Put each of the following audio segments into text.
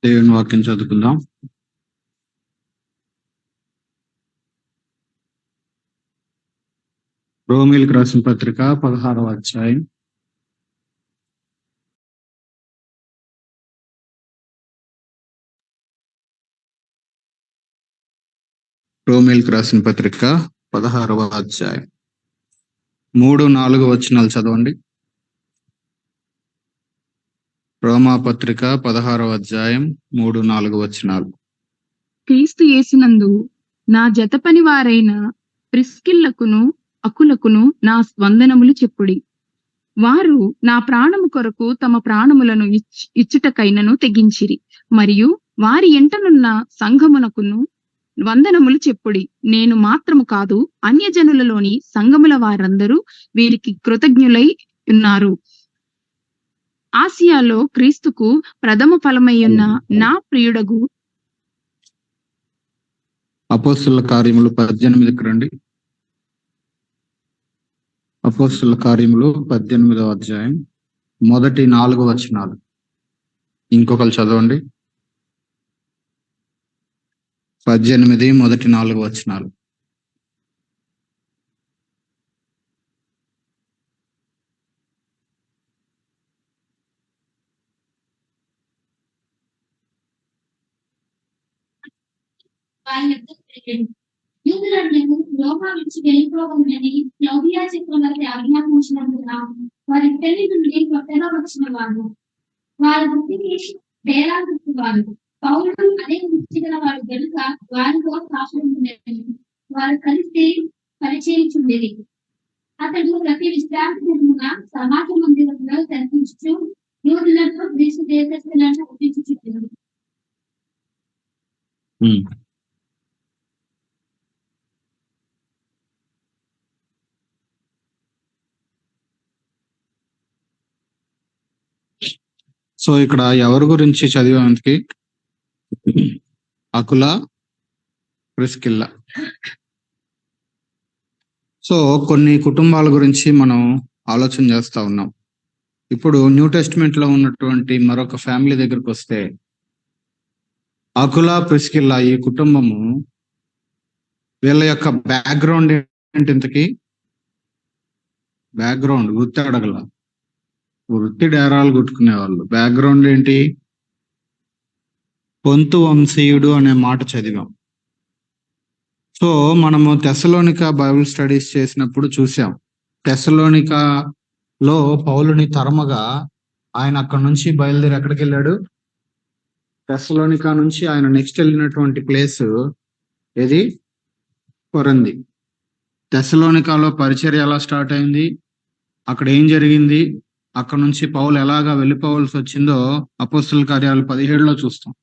దేవుని వాక్యం చదువుకుందాం. రోమీలకు రాసిన పత్రిక 16వ అధ్యాయం. రోమీలకు రాసిన పత్రిక 16వ అధ్యాయం 3-4 వచనాలు చదవండి. రోమా పత్రిక 16వ అధ్యాయం 3-4 వచనాలు. క్రీస్తు యేసునందు నా జత పని వారైన ప్రిస్కిల్లకును అకులకును నా వందనములు చెప్పుడి. వారు నా ప్రాణము కొరకు తమ ప్రాణములను ఇచ్చుటకైనను తెగించిరి. మరియు వారి ఎంటనున్న సంఘమునకును వందనములు చెప్పుడి. నేను మాత్రము కాదు, అన్యజనులలోని సంఘముల వారందరూ వీరికి కృతజ్ఞులై ఉన్నారు. ఆసియాలో క్రీస్తుకు ప్రథమ ఫలమయ్యున్న నా ప్రియుడగు అపోస్తుల కార్యములు 18కి రండి. అపోస్తుల కార్యములు 18వ అధ్యాయం మొదటి 4 వచనాలు. ఇంకొకరు చదవండి. 18 మొదటి 4 వచనాలు. యూదులను రోమా నుంచి వెళ్ళిపోవమని క్లౌదియా చక్రవర్తి ఆజ్ఞాపించినందున వారి పెళ్లి నుండి కొత్తగా వచ్చిన వారు, వారి వృత్తికి బేరాగుర్తి వారు. పౌలు అదే వృత్తి గల వారు కనుక వారితో సాక్షుండేది. వారు కలిసి పరిచయించుండేది. అతడు ప్రతి విశ్రాంతి దినమున సమాజ మందిరంలో దర్శించుచు యూదులను గ్రీసు దేశస్తులను ఒప్పించుచుండెను. సో ఇక్కడ ఎవరి గురించి చదివేందుకు? అకుల, ప్రిస్కిల్ల. సో కొన్ని కుటుంబాల గురించి మనం ఆలోచన చేస్తా ఉన్నాం. ఇప్పుడు న్యూ టెస్ట్మెంట్ లో ఉన్నటువంటి మరొక ఫ్యామిలీ దగ్గరకు వస్తే, అకుల, ప్రిస్కిల్ల ఈ కుటుంబము, వీళ్ళ యొక్క బ్యాక్గ్రౌండ్ ఏంటి? ఇంతకీ బ్యాక్గ్రౌండ్ వృత్తి అడగల, వృత్తి డేరాలు కొట్టుకునే వాళ్ళు. బ్యాక్గ్రౌండ్ ఏంటి? పొంతు వంశీయుడు అనే మాట చదివాం. సో మనము తెస్సలోనిక బైబిల్ స్టడీస్ చేసినప్పుడు చూసాం, తెస్సలోనికలో పౌలుని తరమగా ఆయన అక్కడ నుంచి బయలుదేరి ఎక్కడికి వెళ్ళాడు? తెస్సలోనిక నుంచి ఆయన నెక్స్ట్ వెళ్ళినటువంటి ప్లేస్ ఏది? కొరింథీ. తెస్సలోనికలో పరిచర్య ఎలా స్టార్ట్ అయింది, అక్కడ ఏం జరిగింది, అక్కడ నుంచి పౌలు ఎలాగా వెళ్ళిపోవాల్సి వచ్చిందో అపోస్తుల కార్యాలు 17లో చూస్తాం.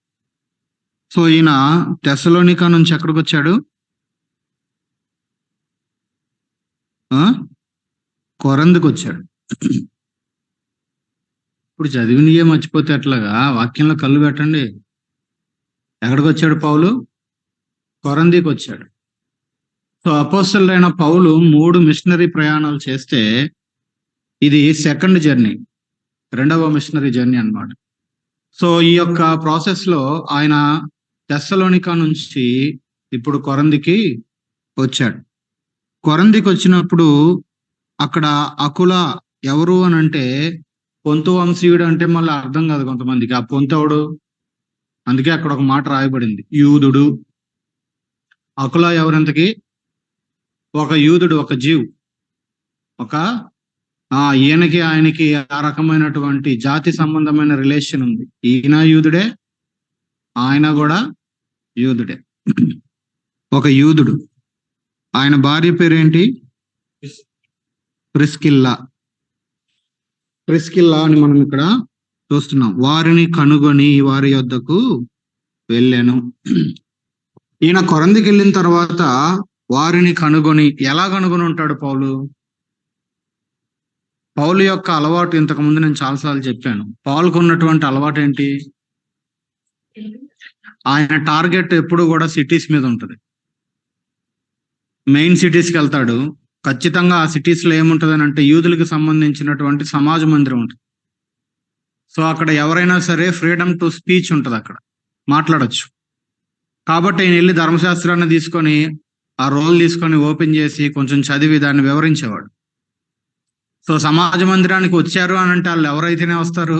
సో ఈయన తెస్సలోనిక నుంచి ఎక్కడికి వచ్చాడు? కొరింథీకి వచ్చాడు. ఇప్పుడు చదివినయే మర్చిపోతే ఎట్లాగా? వాక్యంలో కళ్ళు పెట్టండి. ఎక్కడికి వచ్చాడు పౌలు? కొరింథీకి వచ్చాడు. సో అపోస్తలుడైన పౌలు 3 మిషనరీ ప్రయాణాలు చేస్తే ఇది సెకండ్ జర్నీ, 2వ మిషనరీ జర్నీ అన్నమాట. సో ఈ యొక్క ప్రాసెస్ లో ఆయన తెస్సలోనిక నుంచి ఇప్పుడు కొరింథీకి వచ్చాడు. కొరింథీకి వచ్చినప్పుడు అక్కడ అకుల ఎవరు అని అంటే, పొంతు వంశీయుడు అంటే మళ్ళీ అర్థం కాదు కొంతమందికి. ఆ పొంతవుడు, అందుకే అక్కడ ఒక మాట రాయబడింది, యూదుడు. అకుల ఎవరంతకి? ఒక యూదుడు, ఒక జీవ్. ఈయనకి ఆయనకి ఆ రకమైనటువంటి జాతి సంబంధమైన రిలేషన్ ఉంది. ఈయన యూదుడే, ఆయన కూడా యూదుడే, ఒక యూదుడు. ఆయన భార్య పేరేంటి? ప్రిస్కిల్లా. ప్రిస్కిల్లా అని మనం ఇక్కడ చూస్తున్నాం. వారిని కనుగొని వారి యొద్దకు వెళ్ళాను. ఈయన కొరింథీకి వెళ్ళిన తర్వాత వారిని కనుగొని, ఎలా కనుగొని ఉంటాడు పౌలు? పౌలు యొక్క అలవాటు ఇంతకు ముందు నేను చాలాసార్లు చెప్పాను. పౌలుకు ఉన్నటువంటి అలవాటు ఏంటి? ఆయన టార్గెట్ ఎప్పుడు కూడా సిటీస్ మీద ఉంటుంది. మెయిన్ సిటీస్కి వెళ్తాడు. ఖచ్చితంగా ఆ సిటీస్ లో ఏముంటది అని అంటే, యూదులకు సంబంధించినటువంటి సమాజ మందిరం ఉంటుంది. సో అక్కడ ఎవరైనా సరే ఫ్రీడమ్ టు స్పీచ్ ఉంటుంది అక్కడ. మాట్లాడొచ్చు. కాబట్టి ఆయన వెళ్ళి ధర్మశాస్త్రాన్ని తీసుకొని ఆ రోల్ తీసుకొని ఓపెన్ చేసి కొంచెం చదివి దాన్ని వివరించేవాడు. సో సమాజ మందిరానికి వచ్చారు అని అంటే వాళ్ళు ఎవరైతేనే వస్తారు.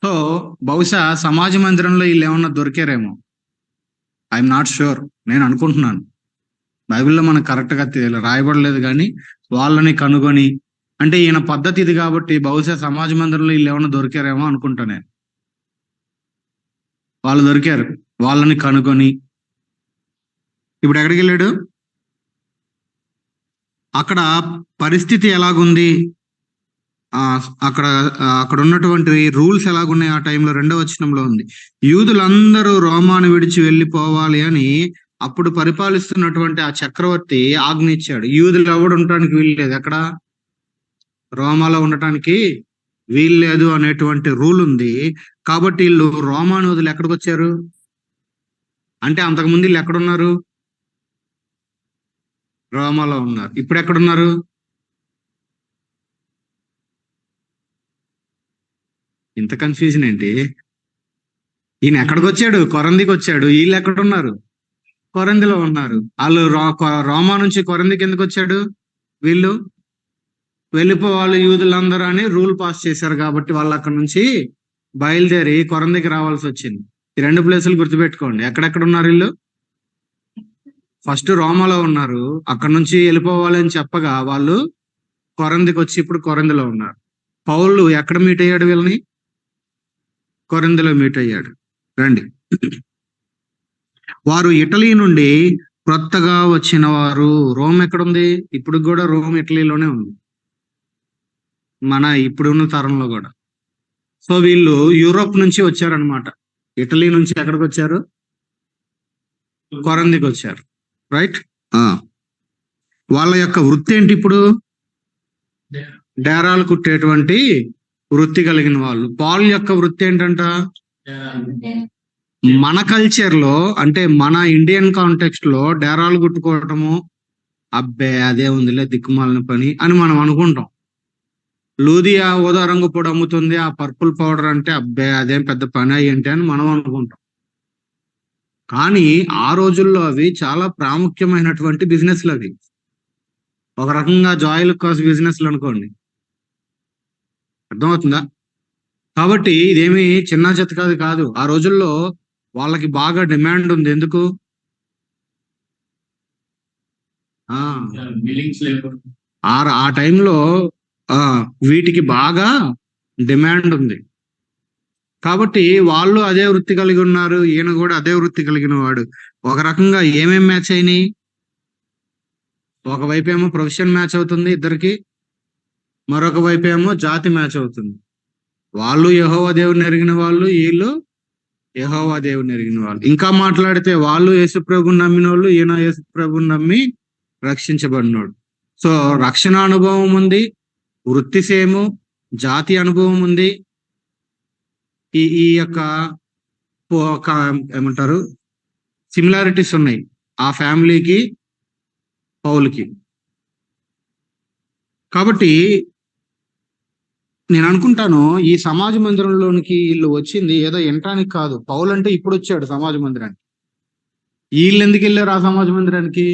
సో బహుశా సమాజ మందిరంలో వీళ్ళు ఏమన్నా దొరికారేమో, ఐఎమ్ నాట్ షూర్, నేను అనుకుంటున్నాను. బైబిల్లో మనకు కరెక్ట్గా రాయబడలేదు, కానీ వాళ్ళని కనుగొని, అంటే ఈయన పద్ధతి ఇది కాబట్టి బహుశా సమాజ మందిరంలో వీళ్ళు ఏమన్నా దొరికారేమో అనుకుంటా నేను. వాళ్ళు దొరికారు, వాళ్ళని కనుగొని ఇప్పుడు ఎక్కడికి వెళ్ళాడు, అక్కడ పరిస్థితి ఎలాగుంది, అక్కడ ఉన్నటువంటి రూల్స్ ఎలాగున్నాయి ఆ టైంలో. 2వ వచనంలో ఉంది, యూదులందరూ రోమాను విడిచి వెళ్ళిపోవాలి అని అప్పుడు పరిపాలిస్తున్నటువంటి ఆ చక్రవర్తి ఆజ్ఞ ఇచ్చాడు. యూదులు ఎవడు ఉండటానికి వీల్లేదు, ఎక్కడ రోమాలో ఉండటానికి వీల్లేదు అనేటువంటి రూల్ ఉంది. కాబట్టి వీళ్ళు రోమాను వదిలి ఎక్కడికి వచ్చారు అంటే, అంతకుముందు వీళ్ళు ఎక్కడున్నారు, రోమాలో ఉన్నారు. ఇప్పుడు ఎక్కడున్నారు, ఇంత కన్ఫ్యూజన్ ఏంటి? ఈయన ఎక్కడికి వచ్చాడు, కొరందికి వచ్చాడు. వీళ్ళు ఎక్కడున్నారు, కొరందిలో ఉన్నారు. వాళ్ళు రోమా నుంచి కొరందికి ఎందుకు వచ్చాడు, వీళ్ళు వెళ్ళిపోవాలి యూదులందరూ అని రూల్ పాస్ చేశారు. కాబట్టి వాళ్ళు అక్కడ నుంచి బయలుదేరి కొరందికి రావాల్సి వచ్చింది. ఈ 2 ప్లేసులు గుర్తుపెట్టుకోండి. ఎక్కడెక్కడ ఉన్నారు వీళ్ళు, ఫస్ట్ రోమాలో ఉన్నారు, అక్కడ నుంచి వెళ్ళిపోవాలి అని చెప్పగా వాళ్ళు కొరందికి వచ్చి ఇప్పుడు కొరందిలో ఉన్నారు. పౌలు ఎక్కడ మీట్ అయ్యాడు వీళ్ళని, కొరింథీలో మీట్ అయ్యాడు. రండి, వారు ఇటలీ నుండి కొత్తగా వచ్చిన వారు. రోమ్ ఎక్కడుంది, ఇప్పుడు కూడా రోమ్ ఇటలీలోనే ఉంది, మన ఇప్పుడున్న తరంలో కూడా. సో వీళ్ళు యూరోప్ నుంచి వచ్చారనమాట. ఇటలీ నుంచి ఎక్కడికి వచ్చారు, కొరందికి వచ్చారు. రైట్. వాళ్ళ యొక్క వృత్తి ఏంటి ఇప్పుడు, డేరాలు కుట్టేటువంటి వృత్తి కలిగిన వాళ్ళు. పాల్ యొక్క వృత్తి ఏంటంట, మన కల్చర్ లో అంటే మన ఇండియన్ కాంటెక్స్ట్ లో డేరాలు కుట్టుకోవటము అబ్బే అదే ఉందిలే దిక్కుమాలిన పని అని మనం అనుకుంటాం. లూదియా ఊదా రంగు పొడి అమ్ముతుంది, ఆ పర్పుల్ పౌడర్ అంటే అబ్బే అదేం పెద్ద పని ఏంటి అని మనం అనుకుంటాం. కానీ ఆ రోజుల్లో అవి చాలా ప్రాముఖ్యమైనటువంటి బిజినెస్లు. అవి ఒక రకంగా జాయిల్ కాస్ బిజినెస్లు అనుకోండి, అర్థమవుతుందా? కాబట్టి ఇదేమి చిన్న చితకాది కాదు. ఆ రోజుల్లో వాళ్ళకి బాగా డిమాండ్ ఉంది. ఎందుకు, ఆ టైంలో వీటికి బాగా డిమాండ్ ఉంది. కాబట్టి వాళ్ళు అదే వృత్తి కలిగి ఉన్నారు, ఈయన కూడా అదే వృత్తి కలిగిన వాడు. ఒక రకంగా ఏమేం మ్యాచ్ అయినాయి, ఒకవైపు ఏమో ప్రొఫెషన్ మ్యాచ్ అవుతుంది ఇద్దరికి, మరొక వైపు ఏమో జాతి మ్యాచ్ అవుతుంది. వాళ్ళు యెహోవా దేవుని ఎరిగిన వాళ్ళు, వీళ్ళు యెహోవా దేవుని ఎరిగిన వాళ్ళు. ఇంకా మాట్లాడితే వాళ్ళు యేసుప్రభుని నమ్మిన వాళ్ళు, ఈయన యేసుప్రభుని నమ్మి రక్షించబడినోడు. సో రక్షణ అనుభవం ఉంది, వృత్తి సేము, జాతి అనుభవం ఉంది. ఈ యొక్క ఏమంటారు సిమిలారిటీస్ ఉన్నాయి ఆ ఫ్యామిలీకి పౌలుకి. కాబట్టి నేను అనుకుంటాను ఈ సమాజ మందిరంలోనికి వీళ్ళు వచ్చింది ఏదో వినటానికి కాదు. పౌలు అంటే ఇప్పుడు వచ్చాడు సమాజ మందిరానికి, వీళ్ళు ఎందుకు వెళ్ళారు ఆ సమాజ మందిరానికి?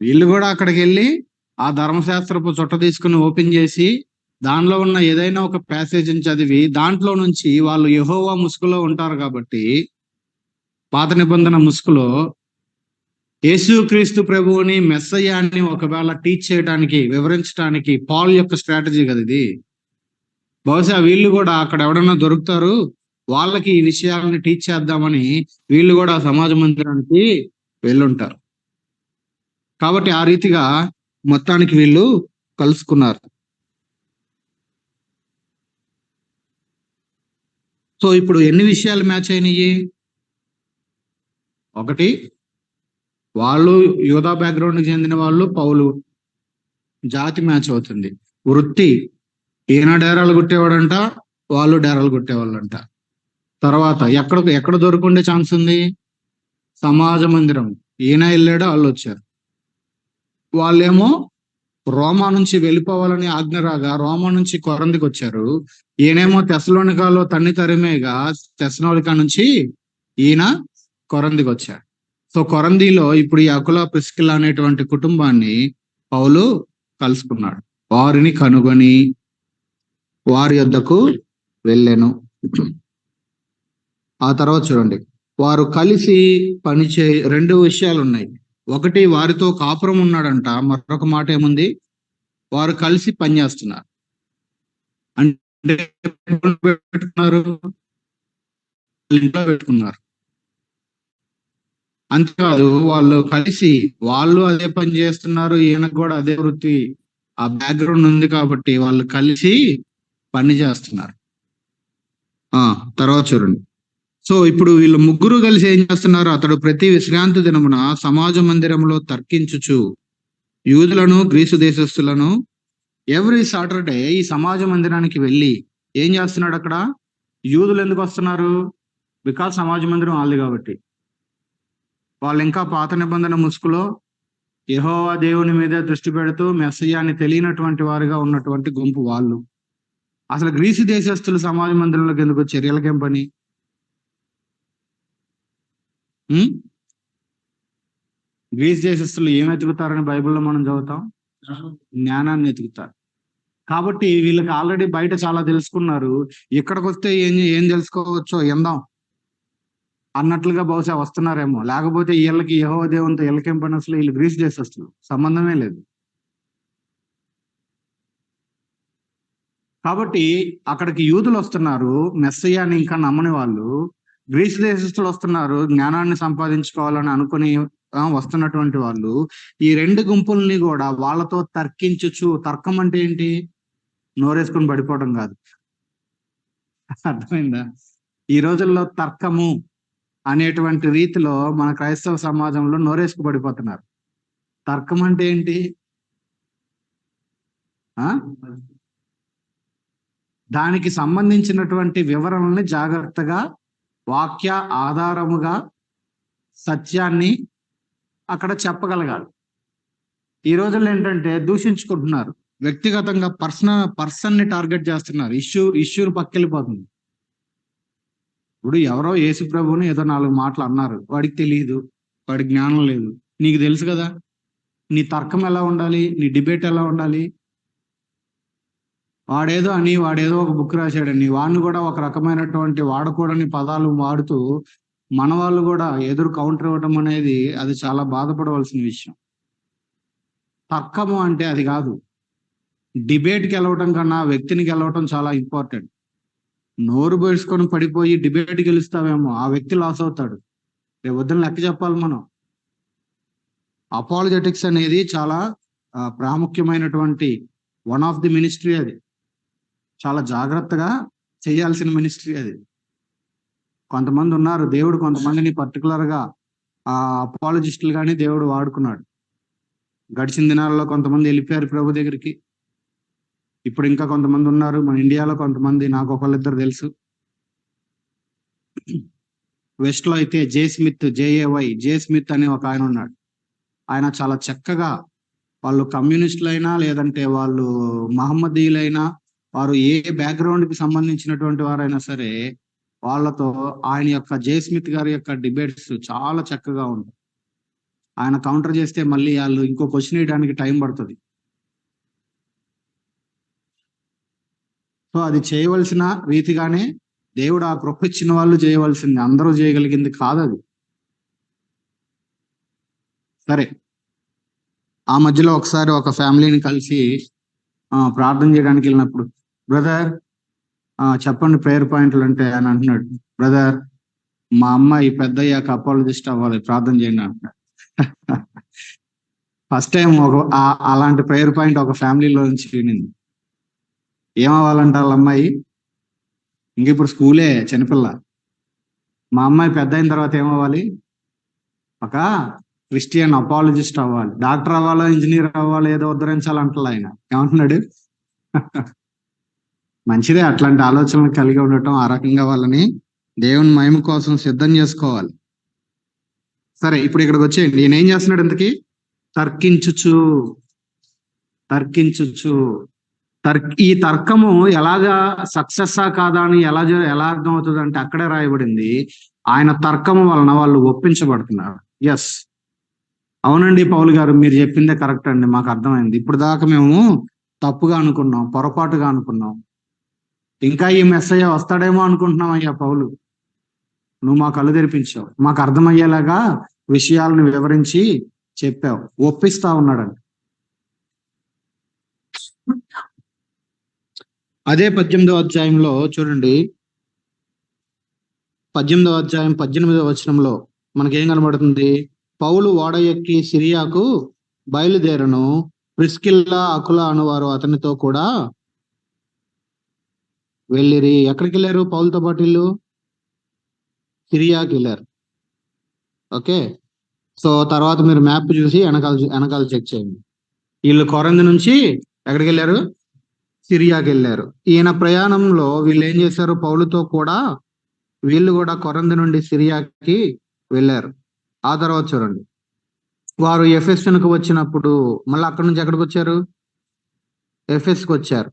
వీళ్ళు కూడా అక్కడికి వెళ్ళి ఆ ధర్మశాస్త్రపు చుట్ట తీసుకుని ఓపెన్ చేసి దానిలో ఉన్న ఏదైనా ఒక ప్యాసేజ్ని చదివి దాంట్లో నుంచి వాళ్ళు యెహోవా ముసుగులో ఉంటారు కాబట్టి, పాత నిబంధన ముసుగులో యేసుక్రీస్తు ప్రభువుని మెస్సయ్యాన్ని ఒకవేళ టీచ్ చేయడానికి, వివరించడానికి పాల్ యొక్క స్ట్రాటజీ కదా ఇది. బహుశా వీళ్ళు కూడా అక్కడ ఎవడన్నా దొరుకుతారు, వాళ్ళకి ఈ విషయాలని టీచ్ చేద్దామని వీళ్ళు కూడా సమాజ మందిరానికి వెళ్ళుంటారు. కాబట్టి ఆ రీతిగా మొత్తానికి వీళ్ళు కలుసుకున్నారు. సో ఇప్పుడు ఎన్ని విషయాలు మ్యాచ్ అయినాయి? ఒకటి, వాళ్ళు యూదా బ్యాక్గ్రౌండ్కి చెందిన వాళ్ళు, పౌలు జాతి మ్యాచ్ అవుతుంది. వృత్తి, ఈయన డేరాలు కుట్టేవాడంట, వాళ్ళు డేరాలు కుట్టేవాళ్ళంట. తర్వాత ఎక్కడ దొరుకుండే ఛాన్స్ ఉంది? సమాజ మందిరం. ఈయన వెళ్ళాడు, వాళ్ళు వచ్చారు. వాళ్ళేమో రోమా నుంచి వెళ్ళిపోవాలని ఆజ్ఞ రాగా రోమా నుంచి కొరందికి వచ్చారు. ఈయనేమో తెస్సలోనికాలో తరిమేగా తెస్సలోనికా నుంచి ఈయన కొరందికి వచ్చాడు. సో కొరందిలో ఇప్పుడు ఈ అకుల ప్రిస్కిల అనేటువంటి కుటుంబాన్ని పౌలు కలుసుకున్నాడు. వారిని కనుగొని వారి యొద్దకు వెళ్ళెను. ఆ తర్వాత చూడండి, వారు కలిసి పనిచే 2 విషయాలు ఉన్నాయి. ఒకటి, వారితో కాపురం ఉన్నాడంట. మరొక మాట ఏముంది, వారు కలిసి పనిచేస్తున్నారు. అంటే పెట్టుకున్నారు, ఇంట్లో పెట్టుకున్నారు. అంతేకాదు, వాళ్ళు కలిసి వాళ్ళు అదే పని చేస్తున్నారు, ఈయనకు కూడా అదే వృత్తి, ఆ బ్యాక్గ్రౌండ్ ఉంది కాబట్టి వాళ్ళు కలిసి పని చేస్తున్నారు. తర్వాత చూడండి, సో ఇప్పుడు వీళ్ళు ముగ్గురు కలిసి ఏం చేస్తున్నారు, అతడు ప్రతి విశ్రాంతి దినమున సమాజ మందిరంలో తర్కించుచు యూదులను గ్రీసు దేశస్తులను ఎవ్రీ సాటర్డే ఈ సమాజ మందిరానికి వెళ్ళి ఏం చేస్తున్నాడు అక్కడ. యూదులు ఎందుకు వస్తున్నారు, బికాజ్ సమాజ మందిరం వాళ్ళది కాబట్టి. వాళ్ళు ఇంకా పాత నిబంధన ముసుగులో యెహోవా దేవుని మీద దృష్టి పెడుతూ మెస్సయ్యాన్ని తెలియనటువంటి వారుగా ఉన్నటువంటి గుంపు వాళ్ళు. అసలు గ్రీసు దేశస్తులు సమాజ మందిరంలోకి ఎందుకు వచ్చారు, వీళ్ళకేం పని? గ్రీస్ దేశస్తులు ఏం ఎతుకుతారని బైబిల్లో మనం చదువుతాం, జ్ఞానాన్ని ఎతుకుతారు. కాబట్టి వీళ్ళకి ఆల్రెడీ బయట చాలా తెలుసుకున్నారు, ఇక్కడికి వస్తే ఏం తెలుసుకోవచ్చో ఎందాం అన్నట్లుగా బహుశా వస్తున్నారేమో. లేకపోతే వీళ్ళకి యెహోవా దేవునితో వీళ్ళకేం పని, అసలు వీళ్ళు గ్రీస్ దేశస్తులు, సంబంధమే లేదు. కాబట్టి అక్కడికి యూదులు వస్తున్నారు, మెస్సయ్యాన్ని ఇంకా నమ్మని వాళ్ళు. గ్రీసు దేశస్తులు వస్తున్నారు, జ్ఞానాన్ని సంపాదించుకోవాలని అనుకుని వస్తున్నటువంటి వాళ్ళు. ఈ 2 గుంపుల్ని కూడా వాళ్ళతో తర్కించుచు, తర్కం అంటే ఏంటి, నోరేసుకుని పడిపోవడం కాదు, అర్థమైందా? ఈ రోజుల్లో తర్కము అనేటువంటి రీతిలో మన క్రైస్తవ సమాజంలో నోరేసుకు పడిపోతున్నారు. తర్కం అంటే ఏంటి, దానికి సంబంధించినటువంటి వివరణల్ని జాగ్రత్తగా వాక్య ఆధారముగా సత్యాన్ని అక్కడ చెప్పగలగాలి. ఈ రోజుల్లో ఏంటంటే దూషించుకుంటున్నారు, వ్యక్తిగతంగా పర్సన్ని టార్గెట్ చేస్తున్నారు, ఇష్యూని పక్కెళ్ళిపోతుంది. ఇప్పుడు ఎవరో యేసు ప్రభువుని ఏదో 4 మాటలు అన్నారు, వాడికి తెలియదు, వాడికి జ్ఞానం లేదు. నీకు తెలుసు కదా, నీ తర్కం ఎలా ఉండాలి, నీ డిబేట్ ఎలా ఉండాలి. వాడేదో ఒక బుక్ రాశాడని వాడిని కూడా ఒక రకమైనటువంటి వాడకూడని పదాలు వాడుతూ మన వాళ్ళు కూడా ఎదురు కౌంటర్ ఇవ్వడం అనేది అది చాలా బాధపడవలసిన విషయం. తర్కము అంటే అది కాదు. డిబేట్కి గెలవటం కన్నా వ్యక్తిని గెలవటం చాలా ఇంపార్టెంట్. నోరు బేసుకొని పడిపోయి డిబేట్ గెలుస్తావేమో, ఆ వ్యక్తి లాస్ అవుతాడు. రేపు వద్దని లెక్క చెప్పాలి మనం. అపాలజెటిక్స్ అనేది చాలా ప్రాముఖ్యమైనటువంటి వన్ ఆఫ్ ది మినిస్ట్రీ. అది చాలా జాగ్రత్తగా చేయాల్సిన మినిస్ట్రీ. అది కొంతమంది ఉన్నారు, దేవుడు కొంతమందిని పర్టికులర్గా అపాలజిస్టులు కానీ దేవుడు వాడుకున్నాడు. గడిచిన దినాల్లో కొంతమంది వెళ్ళిపోయారు ప్రభు దగ్గరికి. ఇప్పుడు ఇంకా కొంతమంది ఉన్నారు మన ఇండియాలో, కొంతమంది నాకు ఒకళ్ళిద్దరు తెలుసు. వెస్ట్ లో అయితే జే స్మిత్ అనే ఒక ఆయన ఉన్నాడు. ఆయన చాలా చక్కగా, వాళ్ళు కమ్యూనిస్టులైనా లేదంటే వాళ్ళు మహమ్మదీయులైనా, వారు ఏ బ్యాక్గ్రౌండ్ కి సంబంధించినటువంటి వారైనా సరే, వాళ్ళతో ఆయన యొక్క జే స్మిత్ గారి యొక్క డిబేట్స్ చాలా చక్కగా ఉంటాయి. ఆయన కౌంటర్ చేస్తే మళ్ళీ వాళ్ళు ఇంకో క్వశ్చన్ వేయడానికి టైం పడుతుంది. సో అది చేయవలసిన రీతిగానే దేవుడు ఆ కృప ఇచ్చిన వాళ్ళు చేయవలసింది, అందరూ చేయగలిగింది కాదు అది. సరే, ఆ మధ్యలో ఒకసారి ఒక ఫ్యామిలీని కలిసి ప్రార్థన చేయడానికి వెళ్ళినప్పుడు, బ్రదర్ చెప్పండి ప్రేయర్ పాయింట్లు అంటే అని అంటున్నాడు. బ్రదర్, మా అమ్మాయి పెద్ద అయ్యాక అపాలజిస్ట్ అవ్వాలి, ప్రార్థన చేయండి అంటున్నాడు. ఫస్ట్ టైం అలాంటి ప్రేయర్ పాయింట్ ఒక ఫ్యామిలీలో నుంచి వినింది. ఏమవ్వాలంట వాళ్ళ అమ్మాయి? ఇంక ఇప్పుడు స్కూలే, చిన్నపిల్ల. మా అమ్మాయి పెద్ద అయిన తర్వాత ఏమవ్వాలి? ఒక క్రిస్టియన్ అపాలజిస్ట్ అవ్వాలి, డాక్టర్ అవ్వాలో ఇంజనీర్ అవ్వాలో ఏదో ఉద్ధరించాలంటారు. ఆయన ఏమంటున్నాడు? మంచిదే, అట్లాంటి ఆలోచనలు కలిగి ఉండటం, ఆ రకంగా వాళ్ళని దేవుని మహిమ కోసం సిద్ధం చేసుకోవాలి. సరే, ఇప్పుడు ఇక్కడికి వచ్చేయండి. ఈయన ఏం చేస్తున్నాడు? ఇంతకీ తర్కించుచు. ఈ తర్కము ఎలాగా సక్సెస్సా కాదా అని ఎలా అర్థం అవుతుంది అంటే అక్కడే రాయబడింది, ఆయన తర్కము వలన వాళ్ళు ఒప్పించబడుతున్నారు. ఎస్, అవునండి పౌలు గారు, మీరు చెప్పిందే కరెక్ట్ అండి, మాకు అర్థమైంది. ఇప్పుడు దాకా మేము తప్పుగా అనుకున్నాం, పొరపాటుగా అనుకున్నాం, ఇంకా ఈ మెస్సయ్య వస్తాడేమో అనుకుంటున్నాం. అయ్యా పౌలు, నువ్వు మా కళ్ళు తెరిపించావు, మాకు అర్థమయ్యేలాగా విషయాలను వివరించి చెప్పావు, ఒప్పిస్తా ఉన్నాడండి. అదే 18వ అధ్యాయంలో చూడండి, 18వ అధ్యాయం 18వ వచనంలో మనకేం కనబడుతుంది? పౌలు ఓడ ఎక్కి సిరియాకు బయలుదేరను, ప్రిస్కిల్లా అకులా అనువారు అతనితో కూడా వెళ్ళిరి. ఎక్కడికి వెళ్ళారు పౌలుతో పాటు? వీళ్ళు సిరియాకి వెళ్ళారు. ఓకే, సో తర్వాత మీరు మ్యాప్ చూసి వెనకాల చెక్ చేయండి. వీళ్ళు కొరంది నుంచి ఎక్కడికి వెళ్ళారు? సిరియాకి వెళ్ళారు. ఈయన ప్రయాణంలో వీళ్ళు ఏం చేశారు? పౌలుతో కూడా వీళ్ళు కూడా కొరంది నుండి సిరియాకి వెళ్ళారు. ఆ తర్వాత చూడండి, వారు ఎఫెస్సుకు వచ్చినప్పుడు మళ్ళీ అక్కడి నుంచి ఎక్కడికి వచ్చారు? ఎఫెస్కి వచ్చారు.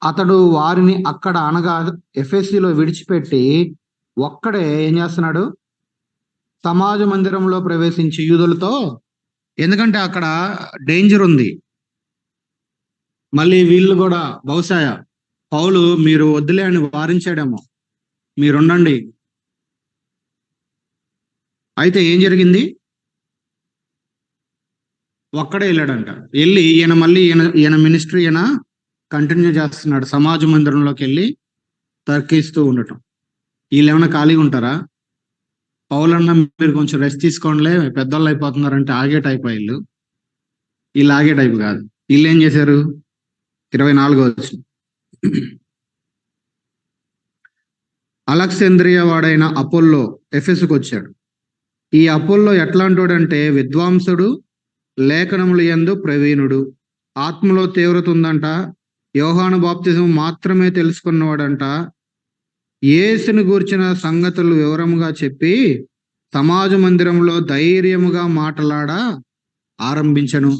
అతడు వారిని అక్కడ అనగా ఎఫెస్సిలో విడిచిపెట్టి ఒక్కడే ఏం చేస్తున్నాడు? సమాజ మందిరంలో ప్రవేశించి యూదులతో, ఎందుకంటే అక్కడ డేంజర్ ఉంది. మళ్ళీ వీళ్ళు కూడా బహుశా పౌలు మీరు వద్దులే అని వారించాడేమో, మీరుండండి. అయితే ఏం జరిగింది? ఒక్కడే వెళ్ళాడంట. వెళ్ళి ఈయన మినిస్ట్రీ ఈయన కంటిన్యూ చేస్తున్నాడు, సమాజ మందిరంలోకి వెళ్ళి తర్కిస్తూ ఉండటం. వీళ్ళు ఏమైనా ఖాళీగా ఉంటారా? పౌలన్నా మీరు కొంచెం రెస్ట్ తీసుకోండిలే, పెద్దోళ్ళు అయిపోతున్నారంటే ఆగే టైప్ వీళ్ళు ఆగే టైప్ కాదు. వీళ్ళు ఏం చేశారు? 24వ వచనం, అలెగ్జాంద్రియా వాడైన అపోల్లో ఎఫెసుకు వచ్చాడు. ఈ అపోల్లో ఎట్లాంటోడంటే విద్వాంసుడు, లేఖనములు యందు ప్రవీణుడు, ఆత్మలో తీవ్రత ఉందంట, యోహాను బాప్తిజం మాత్రమే తెలుసుకున్నవాడంట, యేసుని గూర్చిన సంగతులు వివరముగా చెప్పి సమాజ మందిరంలో ధైర్యముగా మాట్లాడ ఆరంభించను.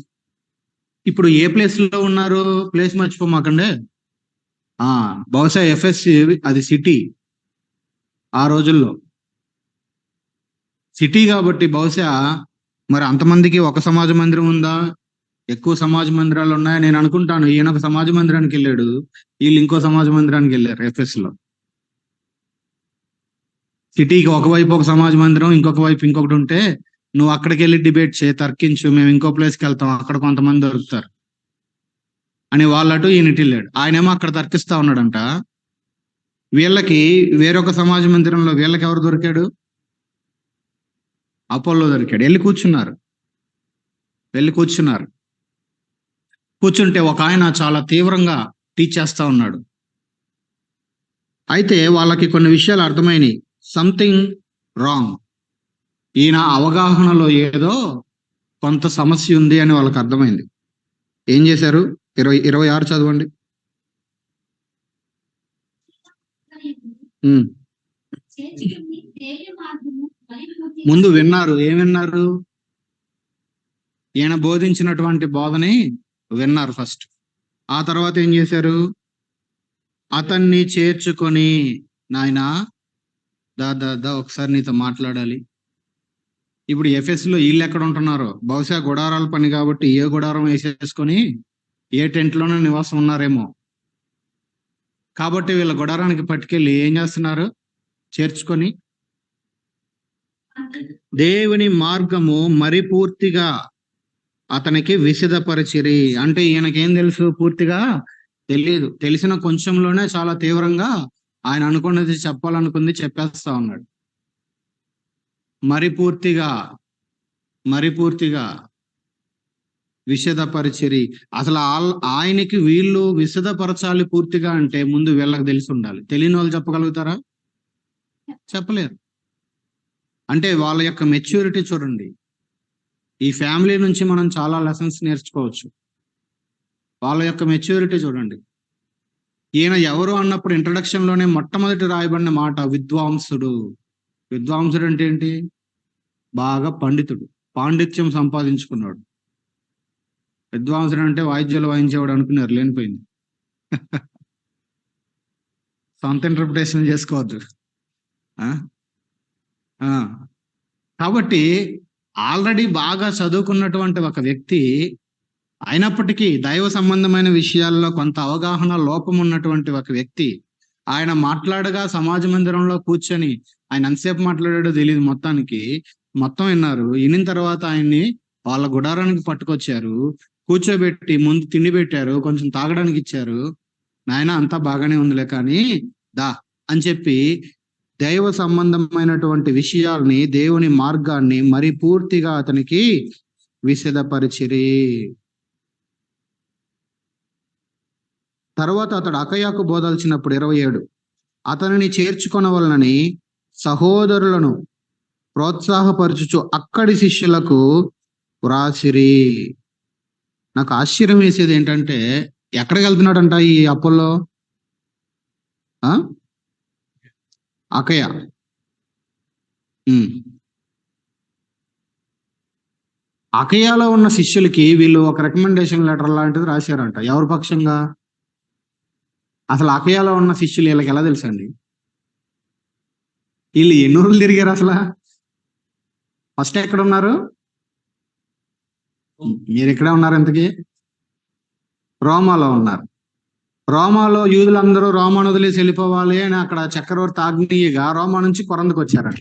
ఇప్పుడు ఏ ప్లేస్ లో ఉన్నారు? ప్లేస్ మర్చిపోమాకండే. బహుశా ఎఫ్ఎస్సి అది సిటీ, ఆ రోజుల్లో సిటీ కాబట్టి బహుశా మరి అంతమందికి ఒక సమాజ మందిరం ఉందా? ఎక్కువ సమాజ మందిరాలు ఉన్నాయా? నేను అనుకుంటాను ఈయన ఒక సమాజ మందిరానికి వెళ్ళాడు, వీళ్ళు ఇంకో సమాజ మందిరానికి వెళ్ళారు. ఎఫ్ఎస్ లో సిటీకి ఒకవైపు ఒక సమాజ మందిరం, ఇంకొక వైపు ఇంకొకటి ఉంటే నువ్వు అక్కడికి వెళ్ళి డిబేట్ చేయి, తర్కించు, మేము ఇంకో ప్లేస్కి వెళ్తాం, అక్కడ కొంతమంది దొరుకుతారు అని వాళ్ళటు ఈయన వెళ్ళాడు. ఆయనేమో అక్కడ తర్కిస్తా ఉన్నాడంట. వీళ్ళకి వేరొక సమాజ మందిరంలో వీళ్ళకి ఎవరు దొరికాడు? అపోల్లో దొరికాడు. వెళ్ళి కూర్చున్నారు. కూర్చుంటే ఒక ఆయన చాలా తీవ్రంగా టీచ్ చేస్తా ఉన్నాడు. అయితే వాళ్ళకి కొన్ని విషయాలు అర్థమైనాయి, సంథింగ్ రాంగ్, ఈయన అవగాహనలో ఏదో కొంత సమస్య ఉంది అని వాళ్ళకి అర్థమైంది. ఏం చేశారు? 26 చదవండి. ముందు విన్నారు. ఏం విన్నారు? ఈయన బోధించినటువంటి బోధని విన్నారు ఫస్ట్. ఆ తర్వాత ఏం చేశారు? అతన్ని చేర్చుకొని, నాయనా దా ఒకసారి నీతో మాట్లాడాలి. ఇప్పుడు ఎఫ్ఎస్ లో వీళ్ళు ఎక్కడ ఉంటున్నారో, బహుశా గుడారాల పని కాబట్టి ఏ గుడారం వేసేసుకొని ఏ టెంట్ లోనే నివాసం ఉన్నారేమో. కాబట్టి వీళ్ళ గుడారానికి పట్టుకెళ్ళి ఏం చేస్తున్నారు? చేర్చుకొని దేవుని మార్గము మరి పూర్తిగా అతనికి విశదపరిచిరి. అంటే ఈయనకేం తెలుసు? పూర్తిగా తెలియదు. తెలిసిన కొంచెంలోనే చాలా తీవ్రంగా ఆయన అనుకున్నది చెప్పాలనుకుంది చెప్పేస్తా ఉన్నాడు. మరి పూర్తిగా విశదపరిచిరి. అసలు ఆయనకి వీళ్ళు విశదపరచాలి పూర్తిగా అంటే ముందు వీళ్ళకి తెలిసి ఉండాలి. తెలియని వాళ్ళు చెప్పగలుగుతారా? చెప్పలేరు. అంటే వాళ్ళ యొక్క మెచ్యూరిటీ చూడండి. ఈ ఫ్యామిలీ నుంచి మనం చాలా లెసన్స్ నేర్చుకోవచ్చు. వాళ్ళ యొక్క మెచ్యూరిటీ చూడండి. ఈయన ఎవరు అన్నప్పుడు ఇంట్రడక్షన్ లోనే మొట్టమొదటి రాయబడిన మాట విద్వాంసుడు. విద్వాంసుడు అంటే ఏంటి? బాగా పండితుడు, పాండిత్యం సంపాదించుకున్నాడు. విద్వాంసుడు అంటే వాయిద్యాలు వాయించేవాడు అనుకున్నారు, లేనిపోయింది. సొంత ఇంటర్ప్రిటేషన్ చేసుకోవద్దు. ఆ? ఆ. కాబట్టి ఆల్రెడీ బాగా చదువుకున్నటువంటి ఒక వ్యక్తి అయినప్పటికీ దైవ సంబంధమైన విషయాల్లో కొంత అవగాహన లోపం ఉన్నటువంటి ఒక వ్యక్తి, ఆయన మాట్లాడగా సమాజ మందిరంలో కూర్చొని ఆయన ఎంతసేపు మాట్లాడాడో తెలియదు, మొత్తం విన్నారు. వినిన తర్వాత ఆయన్ని వాళ్ళ గుడారానికి పట్టుకొచ్చారు, కూర్చోబెట్టి ముందు తిండి పెట్టారు, కొంచెం తాగడానికి ఇచ్చారు. నాయన అంతా బాగానే ఉందిలే కానీ దా అని చెప్పి దైవ సంబంధమైనటువంటి విషయాల్ని, దేవుని మార్గాన్ని మరి పూర్తిగా అతనికి విశదపరిచిరి. తర్వాత అతడు అకయాకు బోధాల్చినప్పుడు 27, అతనిని చేర్చుకొనవలనని సహోదరులను ప్రోత్సాహపరచుచు అక్కడి శిష్యులకు వ్రాసిరి. నాకు ఆశ్చర్యం వేసేది ఏంటంటే, ఎక్కడికి వెళ్తున్నాడంట ఈ అపోల్లో? అకయ. అకయాలో ఉన్న శిష్యులకి వీళ్ళు ఒక రికమెండేషన్ లెటర్ లాంటిది రాశారంట. ఎవరి పక్షంగా? అసలు అకయాలో ఉన్న శిష్యులు వీళ్ళకి ఎలా తెలుసండి? వీళ్ళు ఎన్ని రోజులు తిరిగారు అసలు? ఫస్ట్ ఎక్కడ ఉన్నారు? మీరు ఎక్కడే ఉన్నారు? ఎంతకీ రోమాలో ఉన్నారు. రోమాలో యూదులందరూ రోమాను వదిలేసి వెళ్ళిపోవాలి అని అక్కడ చక్రవర్తి ఆజ్ఞీయగా రోమా నుంచి కొరందుకు వచ్చారంట.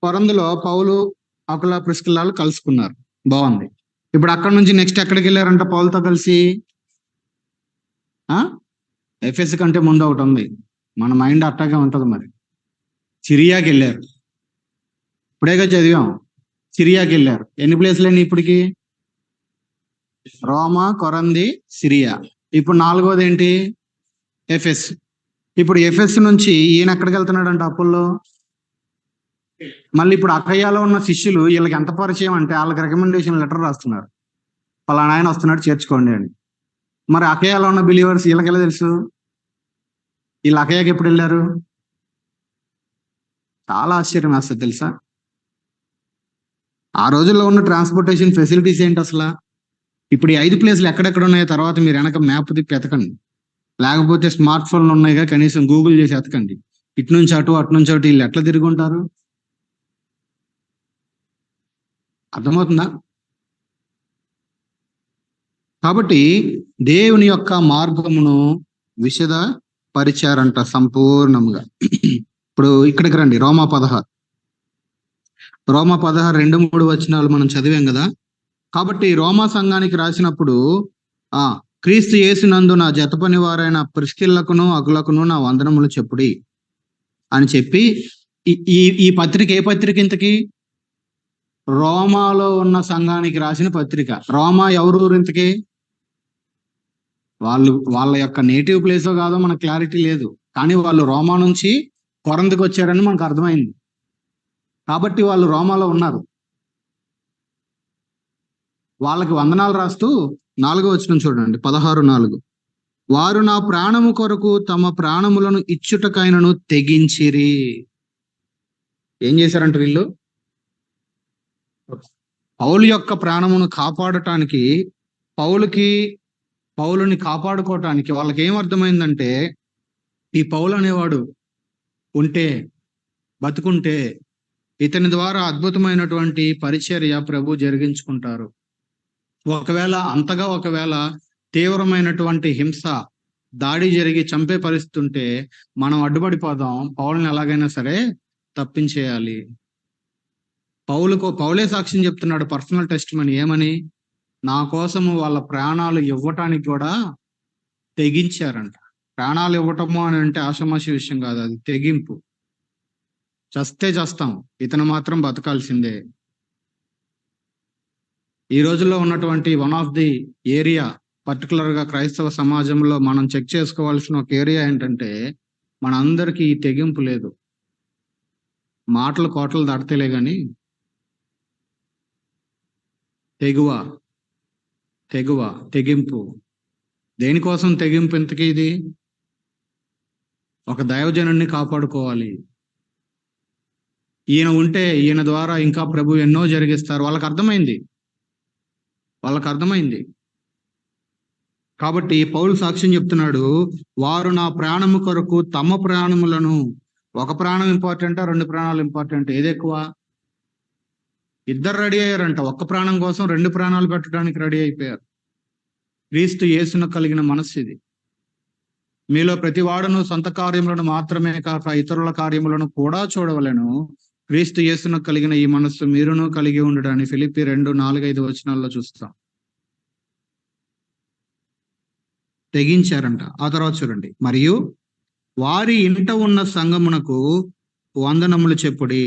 కొరందులో పౌలు, అకుల, ప్రిస్కిల్లాలు కలుసుకున్నారు. బాగుంది. ఇప్పుడు అక్కడ నుంచి నెక్స్ట్ ఎక్కడికి వెళ్ళారంట పౌలుతో కలిసి? ఎఫెస్ కంటే ముందు ఒకటి ఉంది, మన మైండ్ అట్టాగే ఉంటది. మరి సిరియాకి వెళ్ళారు. ఇప్పుడేగా చదివాం, సిరియాకి వెళ్ళారు. ఎన్ని ప్లేసులు అండి ఇప్పటికి? రోమా, కొరంది, సిరియా. ఇప్పుడు 4వది ఏంటి? ఎఫెస్. ఇప్పుడు ఎఫెస్ నుంచి ఈయన ఎక్కడికి వెళ్తున్నాడంట అపోల్లో? మళ్ళీ ఇప్పుడు అకయాలో ఉన్న శిష్యులు వీళ్ళకి ఎంత పరిచయం అంటే వాళ్ళకి రికమెండేషన్ లెటర్ రాస్తున్నారు, పలానా ఆయన వస్తున్నాడు చేర్చుకోండి అని. మరి అకయాలో ఉన్న బిలీవర్స్ వీళ్ళకి ఎలా తెలుసు? వీళ్ళు అకయాకి ఎప్పుడు వెళ్ళారు? చాలా ఆశ్చర్యం వేస్తుంది తెలుసా. ఆ రోజుల్లో ఉన్న ట్రాన్స్పోర్టేషన్ ఫెసిలిటీస్ ఏంటి అసలు? ఇప్పుడు ఈ 5 ప్లేసులు ఎక్కడెక్కడ ఉన్నాయో తర్వాత మీరు వెనక మ్యాప్ తిప్పి ఎతకండి, లేకపోతే స్మార్ట్ ఫోన్లు ఉన్నాయిగా, కనీసం గూగుల్ చేసి ఎతకండి. ఇటు నుంచి అటు, అటు నుంచి అటు వీళ్ళు ఎట్లా తిరిగి ఉంటారు? అర్థమవుతుందా? కాబట్టి దేవుని యొక్క మార్గమును విశద పరిచారంట సంపూర్ణంగా. ఇప్పుడు ఇక్కడికి రండి, రోమా 16 2-3 వచనాలు మనం చదివాం కదా. కాబట్టి రోమా సంఘానికి రాసినప్పుడు క్రీస్తు యేసునందు నా జతపని వారైన ప్రిస్కిల్లకును అకులకును నా వందనములు చెప్పుడి అని చెప్పి, ఈ పత్రిక ఏ పత్రిక ఇంతకి? రోమాలో ఉన్న సంఘానికి రాసిన పత్రిక. రోమా ఎవరు ఇంతకి? వాళ్ళ యొక్క నేటివ్ ప్లేసో కాదో మనకు క్లారిటీ లేదు, కానీ వాళ్ళు రోమా నుంచి కొరందుకు వచ్చారని మనకు అర్థమైంది. కాబట్టి వాళ్ళు రోమాలో ఉన్నారు. వాళ్ళకి వందనాలు రాస్తూ 4వ వచనం చూడండి, 16:4. వారు నా ప్రాణము కొరకు తమ ప్రాణములను ఇచ్చుటకైనను తెగించిరి. ఏం చేశారంట వీళ్ళు? పౌలు యొక్క ప్రాణమును కాపాడటానికి, పౌలుని కాపాడుకోవటానికి వాళ్ళకి ఏం అర్థమైందంటే, ఈ పౌలు అనేవాడు బతుకుంటే ఇతని ద్వారా అద్భుతమైనటువంటి పరిచర్య ప్రభు జరిగించుకుంటారు. ఒకవేళ తీవ్రమైనటువంటి హింస, దాడి జరిగి చంపే పరిస్థితి ఉంటే మనం అడ్డుపడిపోదాం, పౌలుని ఎలాగైనా సరే తప్పించేయాలి. పౌలే సాక్ష్యం చెప్తున్నాడు, పర్సనల్ టెస్ట్ మని. ఏమని? నా కోసము వాళ్ళ ప్రాణాలు ఇవ్వటానికి కూడా తెగించారంట. ప్రాణాలు ఇవ్వటము అని అంటే ఆషమాషి విషయం కాదు, అది తెగింపు. చస్తే చస్తాం, ఇతను మాత్రం బతకాల్సిందే. ఈ రోజుల్లో ఉన్నటువంటి one of the area, particular గా క్రైస్తవ సమాజంలో మనం చెక్ చేసుకోవాల్సిన ఒక ఏరియా ఏంటంటే, మన అందరికీ ఈ తెగింపు లేదు. మాటలు కోటలు దాటితేలే గాని తెగింపు. దేనికోసం తెగింపు ఇంతకీ? ఇది ఒక దైవజనుడిని కాపాడుకోవాలి. ఈయన ద్వారా ఇంకా ప్రభు ఎన్నో జరిగిస్తారు. వాళ్ళకి అర్థమైంది. వాళ్ళకి అర్థమైంది. కాబట్టి పౌలు సాక్ష్యం చెప్తున్నాడు, వారు నా ప్రాణము కొరకు తమ ప్రాణములను, ఒక ప్రాణం ఇంపార్టెంటా 2 ప్రాణాలు ఇంపార్టెంట్, ఏది ఎక్కువ? ఇద్దరు రెడీ అయ్యారంట, ఒక్క ప్రాణం కోసం 2 ప్రాణాలు పెట్టడానికి రెడీ అయిపోయారు. క్రీస్తు యేసును కలిగిన మనస్సు ఇది. మీలో ప్రతి వాడును సొంత కార్యములను మాత్రమే కాక ఇతరుల కార్యములను కూడా చూడవలెను. క్రీస్తు యేసును కలిగిన ఈ మనస్సు మీరును కలిగి ఉండడాన్ని ఫిలిప్పి 2:4-5 వచనాల్లో చూస్తాం. తెగించారంట. ఆ తర్వాత చూడండి, మరియు వారి ఇంట ఉన్న సంఘమునకు వందనములు చెప్పుడి.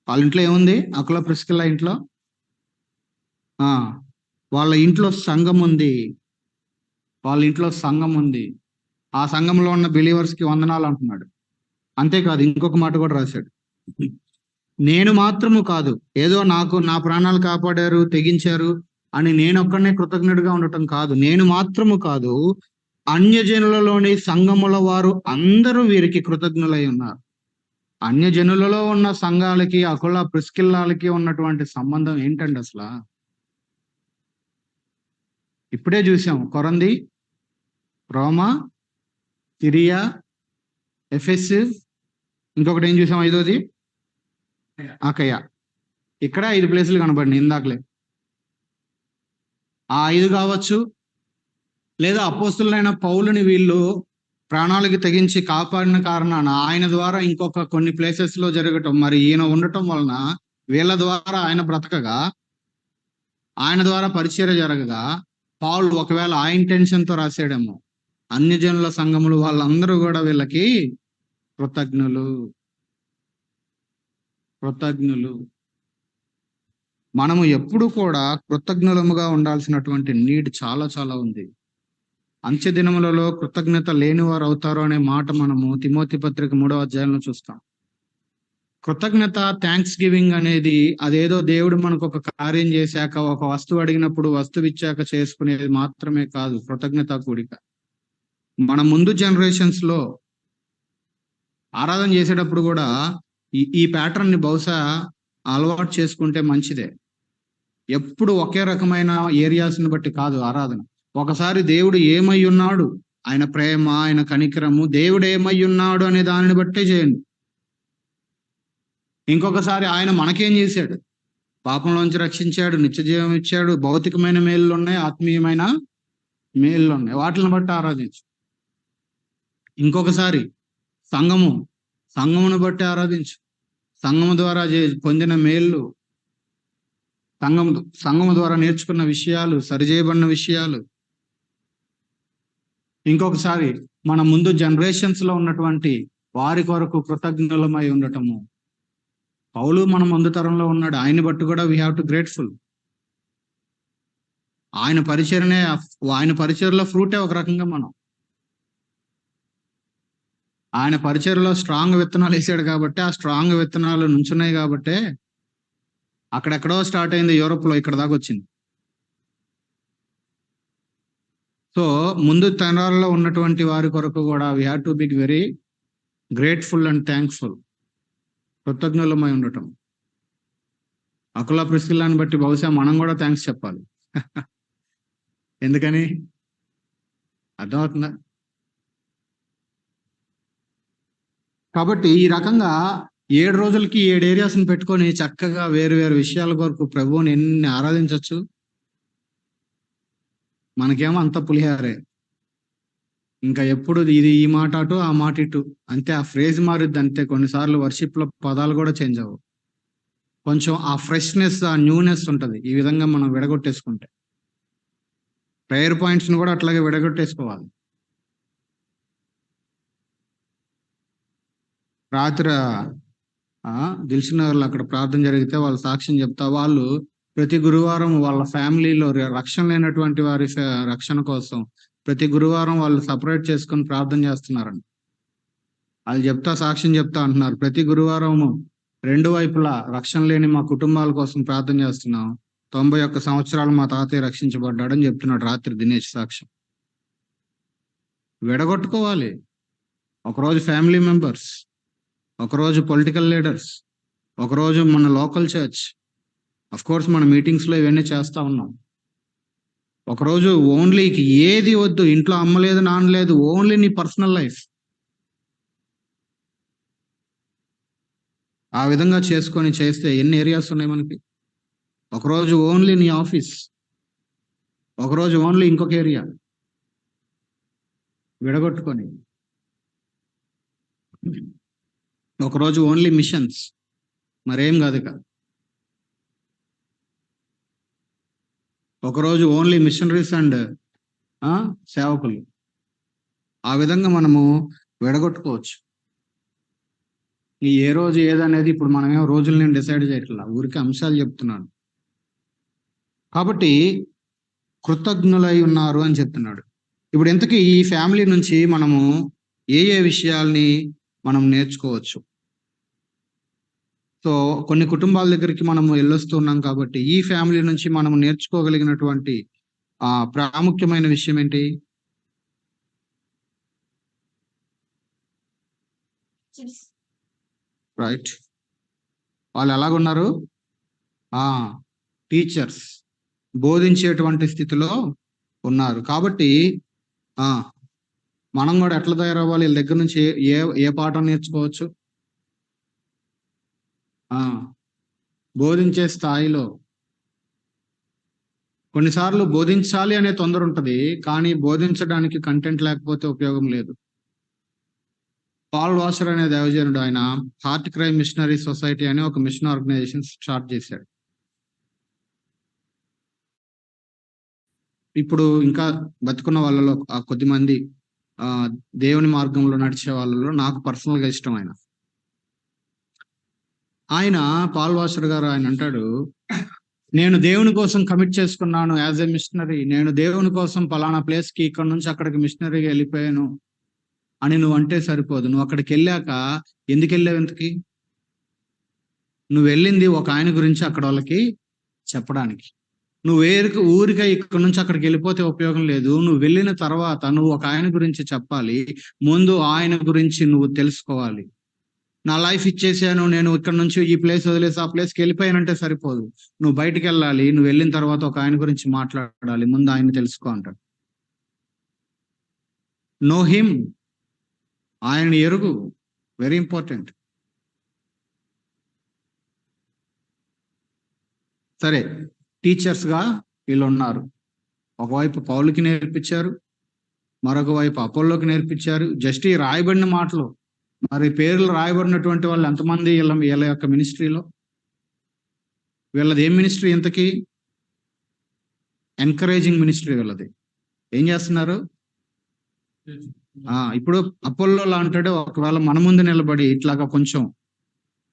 వాళ్ళ ఇంట్లో ఏముంది? అకుల ప్రిస్కిల్ల ఇంట్లో వాళ్ళ ఇంట్లో సంఘం ఉంది. వాళ్ళ ఇంట్లో సంఘం ఉంది. ఆ సంఘంలో ఉన్న బిలీవర్స్ కి వందనాలు అంటున్నాడు. అంతేకాదు, ఇంకొక మాట కూడా రాశాడు, నేను మాత్రము కాదు, ఏదో నాకు నా ప్రాణాలు కాపాడారు, తెగించారు అని నేను ఒక్కడనే కృతజ్ఞుడిగా ఉండటం కాదు, నేను మాత్రము కాదు, అన్యజనులలోని సంఘముల వారు అందరూ వీరికి కృతజ్ఞులై ఉన్నారు. అన్యజనులలో ఉన్న సంఘాలకి అకుల ప్రిస్కిల్లాలకి ఉన్నటువంటి సంబంధం ఏంటండి అసలు? ఇప్పుడే చూసాం, కొరంది, రోమా, సిరియా, ఎఫెస్, ఇంకొకటి ఏం చూసాం? 5వది అకయ. ఇక్కడ 5 ప్లేసులు కనబడినాయి ఇందాకలే. ఆ 5 కావచ్చు, లేదా అపోస్తులైన పౌలుని వీళ్ళు ప్రాణాలకి తెగించి కాపాడిన కారణాన ఆయన ద్వారా ఇంకొక కొన్ని ప్లేసెస్ లో జరగటం, మరి ఈయన ఉండటం వలన వీళ్ళ ద్వారా ఆయన బ్రతకగా, ఆయన ద్వారా పరిచర్య జరగగా, పౌలు ఒకవేళ ఆ ఇంటెన్షన్ తో రాసాడేమో, అన్యజనుల సంఘములు వాళ్ళందరూ కూడా వీళ్ళకి కృతజ్ఞులు. మనము ఎప్పుడు కూడా కృతజ్ఞులముగా ఉండాల్సినటువంటి నీడ్ చాలా చాలా ఉంది. అంత్య దినములలో కృతజ్ఞత లేని వారు అవుతారు అనే మాట మనము తిమోతి పత్రిక 3వ అధ్యాయంలో చూస్తాం. కృతజ్ఞత, థ్యాంక్స్ గివింగ్ అనేది అదేదో దేవుడు మనకు ఒక కార్యం చేశాక, ఒక వస్తువు అడిగినప్పుడు వస్తువు ఇచ్చాక చేసుకునేది మాత్రమే కాదు కృతజ్ఞత కూడిక. మన ముందు జనరేషన్స్ లో ఆరాధన చేసేటప్పుడు కూడా ఈ ప్యాటర్న్ ని బహుశా అలవాటు చేసుకుంటే మంచిదే. ఎప్పుడు ఒకే రకమైన ఏరియాస్ ని బట్టి కాదు ఆరాధన. ఒకసారి దేవుడు ఏమై ఉన్నాడు, ఆయన ప్రేమ, ఆయన కనికరము, దేవుడు ఏమై ఉన్నాడు అనే దానిని బట్టే చేయండి. ఇంకొకసారి ఆయన మనకేం చేశాడు, పాపంలోంచి రక్షించాడు, నిత్య జీవం ఇచ్చాడు, భౌతికమైన మేళ్ళు ఉన్నాయి, ఆత్మీయమైన మేళ్ళు ఉన్నాయి, వాటిని బట్టి ఆరాధించు. ఇంకొకసారి సంఘమును బట్టి ఆరాధించు. సంఘము ద్వారా పొందిన మేళ్ళు, సంఘము ద్వారా నేర్చుకున్న విషయాలు, సరిచేయబడిన విషయాలు. ఇంకొకసారి మన ముందు జనరేషన్స్ లో ఉన్నటువంటి వారి కొరకు కృతజ్ఞులమై ఉండటము. పౌలు మన ముందు తరంలో ఉన్నాడు, ఆయన్ని బట్టి కూడా వీ హ్యావ్ టు గ్రేట్ఫుల్. ఆయన పరిచర్యలో ఫ్రూటే ఒక రకంగా మనం. ఆయన పరిచర్యలో స్ట్రాంగ్ విత్తనాలు వేసాడు కాబట్టి, ఆ స్ట్రాంగ్ విత్తనాలు నుంచున్నాయి కాబట్టి అక్కడెక్కడో స్టార్ట్ అయింది, యూరోప్ లో ఇక్కడ దాకా వచ్చింది. సో ముందు తరాల్లో ఉన్నటువంటి వారి కొరకు కూడా we have to be very grateful and thankful. కృతజ్ఞులమై ఉండటం. అకుల ప్రిస్కిల్లాని బట్టి బహుశా మనం కూడా థ్యాంక్స్ చెప్పాలి. ఎందుకని? అర్థమవుతుందా? కాబట్టి ఈ రకంగా 7 రోజులకి 7 ఏరియాస్ని పెట్టుకొని చక్కగా వేరు వేరు విషయాల కొరకు ప్రభువుని ఎన్ని ఆరాధించవచ్చు. మనకేమో అంత పులిహారే, ఇంకా ఎప్పుడు ఇది ఈ మాట అటు ఆ మాట ఇటు అంతే, ఆ ఫ్రేజ్ మారుద్ది అంతే. కొన్నిసార్లు వర్షిప్ లో పదాలు కూడా చేంజ్ అవ్వవు. కొంచెం ఆ ఫ్రెష్నెస్, ఆ న్యూనెస్ ఉంటుంది. ఈ విధంగా మనం విడగొట్టేసుకుంటే ప్రేయర్ పాయింట్స్ ని కూడా అట్లాగే విడగొట్టేసుకోవాలి. రాత్రి దిల్సునగర్లో అక్కడ ప్రార్థన జరిగితే వాళ్ళు సాక్ష్యం చెప్తా, వాళ్ళు ప్రతి గురువారం వాళ్ళ ఫ్యామిలీలో రక్షణ లేనటువంటి వారి రక్షణ కోసం ప్రతి గురువారం వాళ్ళు సపరేట్ చేసుకొని ప్రార్థన చేస్తున్నారండి. వాళ్ళు సాక్ష్యం చెప్తా అంటున్నారు, ప్రతి గురువారం 2 వైపులా రక్షణ లేని మా కుటుంబాల కోసం ప్రార్థన చేస్తున్నాం. 91 సంవత్సరాలు మా తాతయ్య రక్షించబడ్డాడని చెప్తున్నాడు రాత్రి దినేష్ సాక్ష్యం. విడగొట్టుకోవాలి. ఒకరోజు ఫ్యామిలీ మెంబర్స్, ఒకరోజు పొలిటికల్ లీడర్స్, ఒకరోజు మన లోకల్ చర్చ్. అఫ్ కోర్స్ మన మీటింగ్స్ లో ఇవన్నీ చేస్తా ఉన్నాం. ఒకరోజు ఓన్లీ ఏది వద్దు, ఇంట్లో అమ్మ లేదు, నాన్న లేదు, ఓన్లీ నీ పర్సనల్ లైఫ్. ఆ విధంగా చేసుకొని చేస్తే ఎన్ని ఏరియాస్ ఉన్నాయి మనకి. ఒకరోజు ఓన్లీ నీ ఆఫీస్, ఒకరోజు ఓన్లీ ఇంకొక ఏరియా విడగొట్టుకొని, ఒకరోజు ఓన్లీ మిషన్స్, మరేం కాదు ఇక. ఒకరోజు ఓన్లీ మిషనరీస్ అండ్ సేవకులు. ఆ విధంగా మనము విడగొట్టుకోవచ్చు. ఈ ఏ రోజు ఏదనేది ఇప్పుడు మనమేం రోజులు నేను డిసైడ్ చేయట్లా, ఊరికి అంశాలు చెప్తున్నాను. కాబట్టి కృతజ్ఞులై ఉన్నారు అని చెప్తున్నాడు. ఇప్పుడు ఇంతకీ ఈ ఫ్యామిలీ నుంచి మనము ఏ ఏ విషయాల్ని మనం నేర్చుకోవచ్చు? సో కొన్ని కుటుంబాల దగ్గరికి మనము వెళ్ళొస్తున్నాం కాబట్టి ఈ ఫ్యామిలీ నుంచి మనం నేర్చుకోగలిగినటువంటి ప్రాముఖ్యమైన విషయం ఏంటి? రైట్, వాళ్ళు ఎలాగున్నారు? టీచర్స్, బోధించేటువంటి స్థితిలో ఉన్నారు. కాబట్టి మనం కూడా ఎట్లా తయారవ్వాలి? వీళ్ళ దగ్గర నుంచి ఏ ఏ పాఠం నేర్చుకోవచ్చు? బోధించే స్థాయిలో. కొన్నిసార్లు బోధించాలి అనే తొందర ఉంటుంది, కానీ బోధించడానికి కంటెంట్ లేకపోతే ఉపయోగం లేదు. పాల్ వాషర్ అనే దైవజనుడు, ఆయన హార్ట్ క్రై మిషనరీ సొసైటీ అని ఒక మిషన్ ఆర్గనైజేషన్ స్టార్ట్ చేశాడు. ఇప్పుడు ఇంకా బతుకున్న వాళ్ళలో కొద్దిమంది దేవుని మార్గంలో నడిచే వాళ్ళలో నాకు పర్సనల్ గా ఇష్టం ఆయన పాల్ వాషర్ గారు. ఆయన అంటాడు, నేను దేవుని కోసం కమిట్ చేసుకున్నాను యాజ్ ఎ మిషనరీ, నేను దేవుని కోసం పలానా ప్లేస్ కి ఇక్కడ నుంచి అక్కడికి మిషనరీగా వెళ్ళిపోయాను అని నువ్వు అంటే సరిపోదు. నువ్వు అక్కడికి వెళ్ళాక ఎందుకు వెళ్ళావు? ఎంతకి నువ్వు వెళ్ళింది ఒక ఆయన గురించి అక్కడ వాళ్ళకి చెప్పడానికి. నువ్వు ఊరికే ఇక్కడ నుంచి అక్కడికి వెళ్ళిపోతే ఉపయోగం లేదు. నువ్వు వెళ్ళిన తర్వాత నువ్వు ఒక ఆయన గురించి చెప్పాలి. ముందు ఆయన గురించి నువ్వు తెలుసుకోవాలి. నా లైఫ్ ఇచ్చేసాను, నేను ఇక్కడ నుంచి ఈ ప్లేస్ వదిలేసి ఆ ప్లేస్కి వెళ్ళిపోయానంటే సరిపోదు. నువ్వు బయటికి వెళ్ళాలి. నువ్వు వెళ్ళిన తర్వాత ఒక ఆయన గురించి మాట్లాడాలి. ముందు ఆయన తెలుసుకో అంటాడు. నో హిమ్, ఆయన ఎరుగు, వెరీ ఇంపార్టెంట్. సరే, టీచర్స్ గా వీళ్ళు ఉన్నారు. ఒకవైపు పౌలుకి నేర్పించారు, మరొక వైపు అపోల్లోకి నేర్పించారు. జస్ట్ ఈ రాయబడిన మాటలు, మరి పేర్లు రాయబడినటువంటి వాళ్ళు ఎంతమంది వీళ్ళ యొక్క మినిస్ట్రీలో? వీళ్ళది ఏం మినిస్ట్రీ ఇంతకీ? ఎంకరేజింగ్ మినిస్ట్రీ వీళ్ళది. ఏం చేస్తున్నారు? ఇప్పుడు అపోల్లో అంటాడు, ఒకవేళ మన ముందు నిలబడి ఇట్లాగా కొంచెం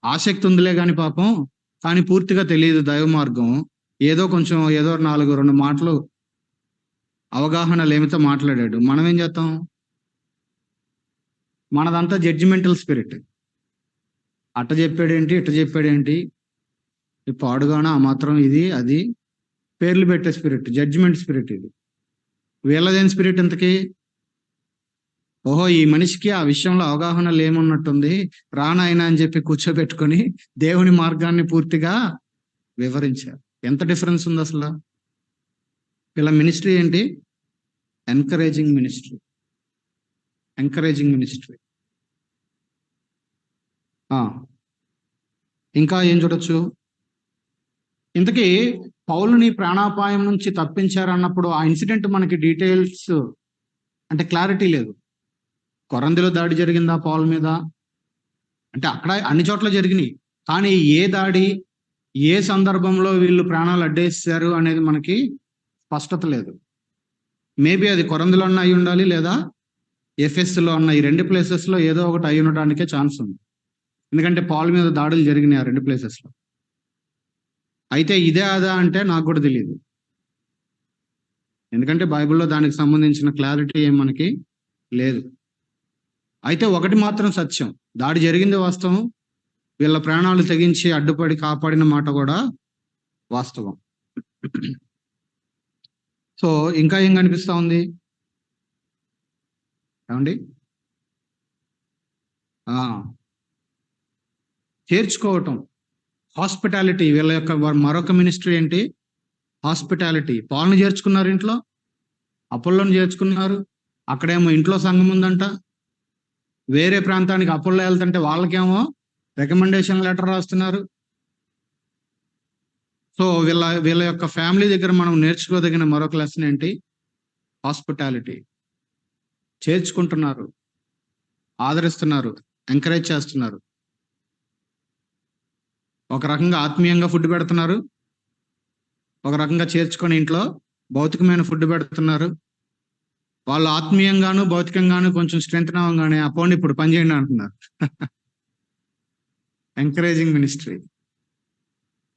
ఆసక్తి ఉందిలే కానీ పాపం, కానీ పూర్తిగా తెలియదు దైవ మార్గం, ఏదో కొంచెం ఏదో 4-2 మాటలు అవగాహన లేమితో మాట్లాడాడు. మనం ఏం చేస్తాం? మనదంతా జడ్జిమెంటల్ స్పిరిట్. అట్ట చెప్పాడేంటి, ఇట్ట చెప్పాడేంటి, ఈ పాడుగాన ఆ మాత్రం, ఇది అది, పేర్లు పెట్టే స్పిరిట్, జడ్జిమెంట్ స్పిరిట్. ఇది వీళ్ళదేం స్పిరిట్ ఇంతకీ? ఓహో, ఈ మనిషికి ఆ విషయంలో అవగాహన లేమున్నట్టుంది, రానాయన అని చెప్పి కూర్చోబెట్టుకొని దేవుని మార్గాన్ని పూర్తిగా వివరించారు. ఎంత డిఫరెన్స్ ఉంది అసలు? వీళ్ళ మినిస్ట్రీ ఏంటి? Encouraging ministry. Encouraging ministry. ఇంకా ఏం చూడొచ్చు? ఇంతకీ పౌలుని ప్రాణాపాయం నుంచి తప్పించారన్నప్పుడు ఆ ఇన్సిడెంట్ మనకి డీటెయిల్స్ అంటే క్లారిటీ లేదు. కొరందిలో దాడి జరిగిందా పౌలు మీద అంటే? అక్కడ అన్ని చోట్ల జరిగినాయి, కానీ ఏ దాడి, ఏ సందర్భంలో వీళ్ళు ప్రాణాలు అడ్డేసారు అనేది మనకి స్పష్టత లేదు. మేబీ అది కొరందిలో అన్న అయి ఉండాలి, లేదా ఎఫెస్లో అన్న. ఈ 2 ప్లేసెస్లో ఏదో ఒకటి అయి ఉండడానికే ఛాన్స్ ఉంది, ఎందుకంటే పౌలు మీద దాడులు జరిగినాయి ఆ 2 ప్లేసెస్లో. అయితే ఇదే అదా అంటే నాకు కూడా తెలియదు, ఎందుకంటే బైబిల్లో దానికి సంబంధించిన క్లారిటీ ఏం మనకి లేదు. అయితే ఒకటి మాత్రం సత్యం, దాడి జరిగింది వాస్తవం, వీళ్ళ ప్రాణాలు తెగించి అడ్డుపడి కాపాడిన మాట కూడా వాస్తవం. సో ఇంకా ఏం కనిపిస్తా ఉంది ఏమండి? చేర్చుకోవటం, హాస్పిటాలిటీ. వీళ్ళ యొక్క మరొక మినిస్ట్రీ ఏంటి? హాస్పిటాలిటీ. పాల్ని చేర్చుకున్నారు ఇంట్లో, అపోల్లోని చేర్చుకున్నారు. అక్కడేమో ఇంట్లో సంఘం ఉందంట. వేరే ప్రాంతానికి అపోల్లో వెళ్తుంటే వాళ్ళకేమో రికమెండేషన్ లెటర్ రాస్తున్నారు. సో వీళ్ళ యొక్క ఫ్యామిలీ దగ్గర మనం నేర్చుకోదగిన మరొక లెసన్ ఏంటి? హాస్పిటాలిటీ. చేర్చుకుంటున్నారు, ఆదరిస్తున్నారు, ఎంకరేజ్ చేస్తున్నారు. ఒక రకంగా ఆత్మీయంగా ఫుడ్ పెడుతున్నారు, ఒక రకంగా చేర్చుకొని ఇంట్లో భౌతికమైన ఫుడ్ పెడుతున్నారు. వాళ్ళు ఆత్మీయంగాను భౌతికంగాను కొంచెం స్ట్రెంత్ అవ్వగానే అపోండి ఇప్పుడు పని చేయండి అంటున్నారు. Encouraging ministry.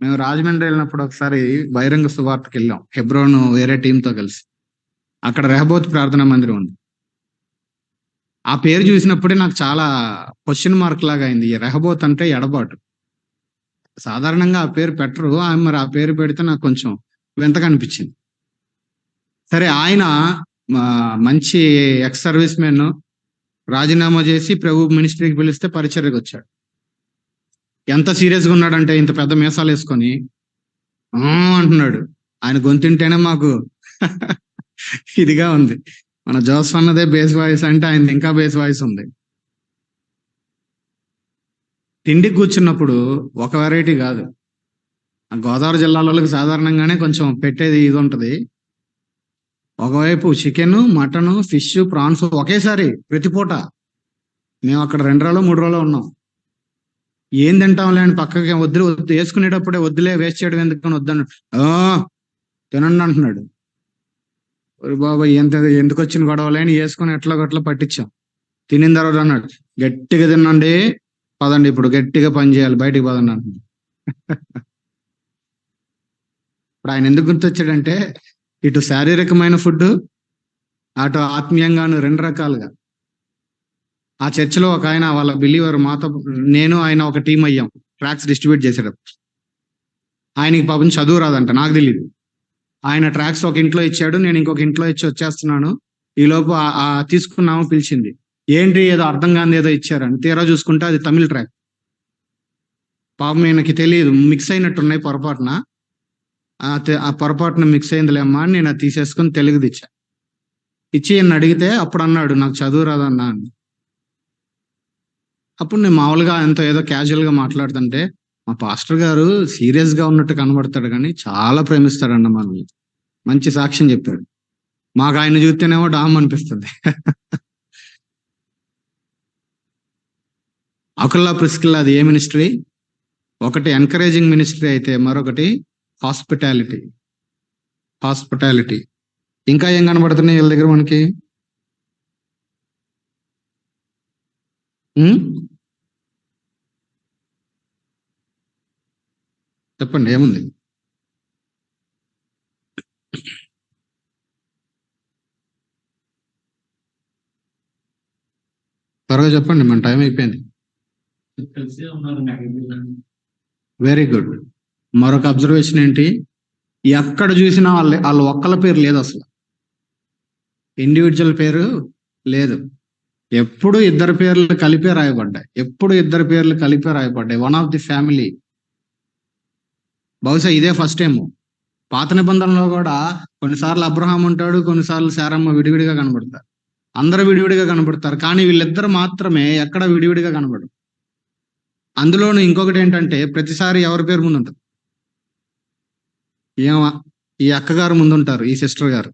మేము రాజమండ్రి వెళ్ళినప్పుడు ఒకసారి బహిరంగ సువార్తకి వెళ్ళాం, హెబ్రోన్ వేరే టీంతో కలిసి. అక్కడ రెహబోత్ ప్రార్థనా మందిరం ఉంది. ఆ పేరు చూసినప్పుడే నాకు చాలా క్వశ్చన్ మార్క్ లాగా అయింది. ఈ రెహబోత్ అంటే ఎడబాటు. సాధారణంగా ఆ పేరు పెట్టరు, మరి ఆ పేరు పెడితే నాకు కొంచెం వింతగా అనిపించింది. సరే, ఆయన మంచి ఎక్స్ సర్వీస్ మెన్, రాజీనామా చేసి ప్రభు మినిస్ట్రీకి పిలిస్తే పరిచర్యకు వచ్చాడు. ఎంత సీరియస్గా ఉన్నాడంటే ఇంత పెద్ద మీసాలు వేసుకొని అంటున్నాడు. ఆయన గొంతుంటేనే మాకు ఇదిగా ఉంది. మన జోస్ అన్నదే బేస్ వాయిస్ అంటే ఆయన ఇంకా బేస్ వాయిస్ ఉంది. తిండికి కూర్చున్నప్పుడు ఒక వెరైటీ కాదు. గోదావరి జిల్లాలోకి సాధారణంగానే కొంచెం పెట్టేది ఇది ఉంటుంది. ఒకవైపు చికెన్, మటన్, ఫిష్, ప్రాన్స్ ఒకేసారి ప్రతి పూట. మేము అక్కడ 2 రోజులు 3 రోజులు ఉన్నాం. ఏం తింటాంలే అని పక్కకి వద్దు వేసుకునేటప్పుడే వద్దులే వేస్ట్ చేయడం ఎందుకని వద్దను తినండి అంటున్నాడు. బాబా ఎందుకు వచ్చిన గొడవలే అని వేసుకుని ఎట్లా గట్లా పట్టించాం. తినిన తర్వాత అన్నాడు, గట్టిగా తినండి, పదండి ఇప్పుడు గట్టిగా పని చేయాలి, బయటికి పదండి అంటున్నాడు. ఇప్పుడు ఆయన ఎందుకు గుర్తొచ్చాడంటే ఇటు శారీరకమైన ఫుడ్, అటు ఆత్మీయంగాను 2 రకాలుగా. ఆ చర్చిలో ఒక ఆయన వాళ్ళ బిలీవర్, మాతో నేను ఆయన ఒక టీం అయ్యాం ట్రాక్స్ డిస్ట్రిబ్యూట్ చేసేటప్పుడు. ఆయనకి పాపం చదువు రాదంట, నాకు తెలియదు. ఆయన ట్రాక్స్ ఒక ఇంట్లో ఇచ్చాడు, నేను ఇంకొక ఇంట్లో ఇచ్చి వచ్చేస్తున్నాను. ఈలోపు తీసుకున్నాము, పిలిచింది. ఏంటి ఏదో అర్థం కాని ఏదో ఇచ్చారని తీరా చూసుకుంటే అది తమిళ ట్రాక్. పాపం ఈయనకి తెలియదు, మిక్స్ అయినట్టున్నాయి పొరపాటున. ఆ పొరపాటున మిక్స్ అయిందిలేమ్మా అని నేను అది తీసేసుకుని తెలుగుది ఇచ్చా. ఇచ్చి ఈయన అడిగితే అప్పుడు అన్నాడు, నాకు చదువు రాదన్నా అని. అప్పుడు నేను మామూలుగా ఏదో క్యాజువల్ గా మాట్లాడుతుంటే, మా పాస్టర్ గారు సీరియస్ గా ఉన్నట్టు కనబడతాడు కానీ చాలా ప్రేమిస్తాడన్న మనల్ని. మంచి సాక్ష్యం చెప్పాడు. మాకు ఆయన చూస్తేనేమో డామ్ అనిపిస్తుంది. అకుల్లా ప్రిస్కిల్లా అది ఏ మినిస్ట్రీ? ఒకటి ఎంకరేజింగ్ మినిస్ట్రీ అయితే మరొకటి హాస్పిటాలిటీ. ఇంకా ఏం కనబడుతున్నాయి వీళ్ళ దగ్గర మనకి? చెప్పండి, ఏముంది? త్వరగా చెప్పండి, మన టైం అయిపోయింది. Very good. మరొక అబ్జర్వేషన్ ఏంటి? ఎక్కడ చూసినా వాళ్ళ ఒక్కల పేరు లేదు, అసలు ఇండివిజువల్ పేరు లేదు. ఎప్పుడు ఇద్దరు పేర్లు కలిపే రాయబడ్డాయి. One of the family. బహుశా ఇదే ఫస్ట్ టైం. పాత నిబంధనలో కూడా కొన్నిసార్లు అబ్రహాం ఉంటాడు, కొన్నిసార్లు శారమ్మ విడివిడిగా కనబడతారు. అందరూ విడివిడిగా కనబడతారు, కానీ వీళ్ళిద్దరు మాత్రమే ఎక్కడ విడివిడిగా కనబడరు. అందులోనూ ఇంకొకటి ఏంటంటే ప్రతిసారి ఎవరి పేరు ముందు ఉంటుంది? ఈ అక్కగారు ముందుంటారు, ఈ సిస్టర్ గారు.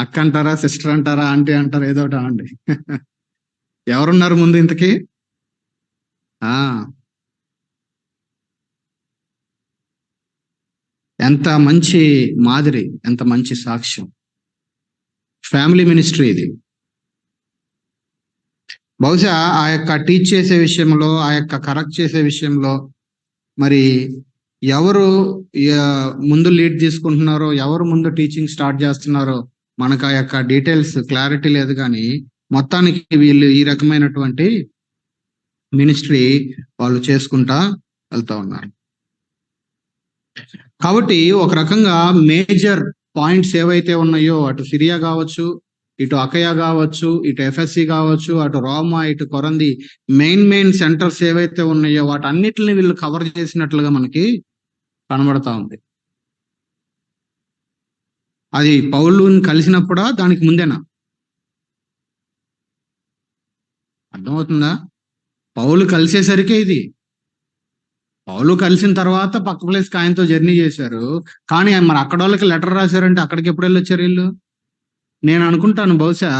అక్క అంటారా, సిస్టర్ అంటారా, ఆంటీ అంటారా, ఏదో ఒకటి అనండి. ఎవరున్నారు ముందు ఇంతకీ? ఎంత మంచి మాదిరి, ఎంత మంచి సాక్ష్యం. ఫ్యామిలీ మినిస్ట్రీ ఇది. బహుశా ఆ యొక్క టీచ్ చేసే విషయంలో, ఆ యొక్క కరెక్ట్ చేసే విషయంలో మరి ఎవరు ముందు లీడ్ తీసుకుంటున్నారో, ఎవరు ముందు టీచింగ్ స్టార్ట్ చేస్తున్నారో మనకు ఆ యొక్క డీటెయిల్స్ క్లారిటీ లేదు. కానీ మొత్తానికి వీళ్ళు ఈ రకమైనటువంటి మినిస్ట్రీ వాళ్ళు చేసుకుంటా వెళ్తా ఉన్నారు. కాబట్టి ఒక రకంగా మేజర్ పాయింట్స్ ఏవైతే ఉన్నాయో, అటు సిరియా కావచ్చు, ఇటు అకయా కావచ్చు, ఇటు ఎఫ్ఎస్సి కావచ్చు, అటు రోమా, ఇటు కొరంది, మెయిన్ సెంటర్స్ ఏవైతే ఉన్నాయో వాటన్నిటిని వీళ్ళు కవర్ చేసినట్లుగా మనకి కనబడతా ఉంది. అది పౌలుని కలిసినప్పుడా దానికి ముందేనా? అర్థమవుతుందా? పౌలు కలిసేసరికి ఇది. పౌలు కలిసిన తర్వాత పక్క ప్లేస్కి ఆయనతో జర్నీ చేశారు. కానీ మరి అక్కడ వాళ్ళకి లెటర్ రాశారంటే అక్కడికి ఎప్పుడు వెళ్ళొచ్చారు వీళ్ళు? నేను అనుకుంటాను బహుశా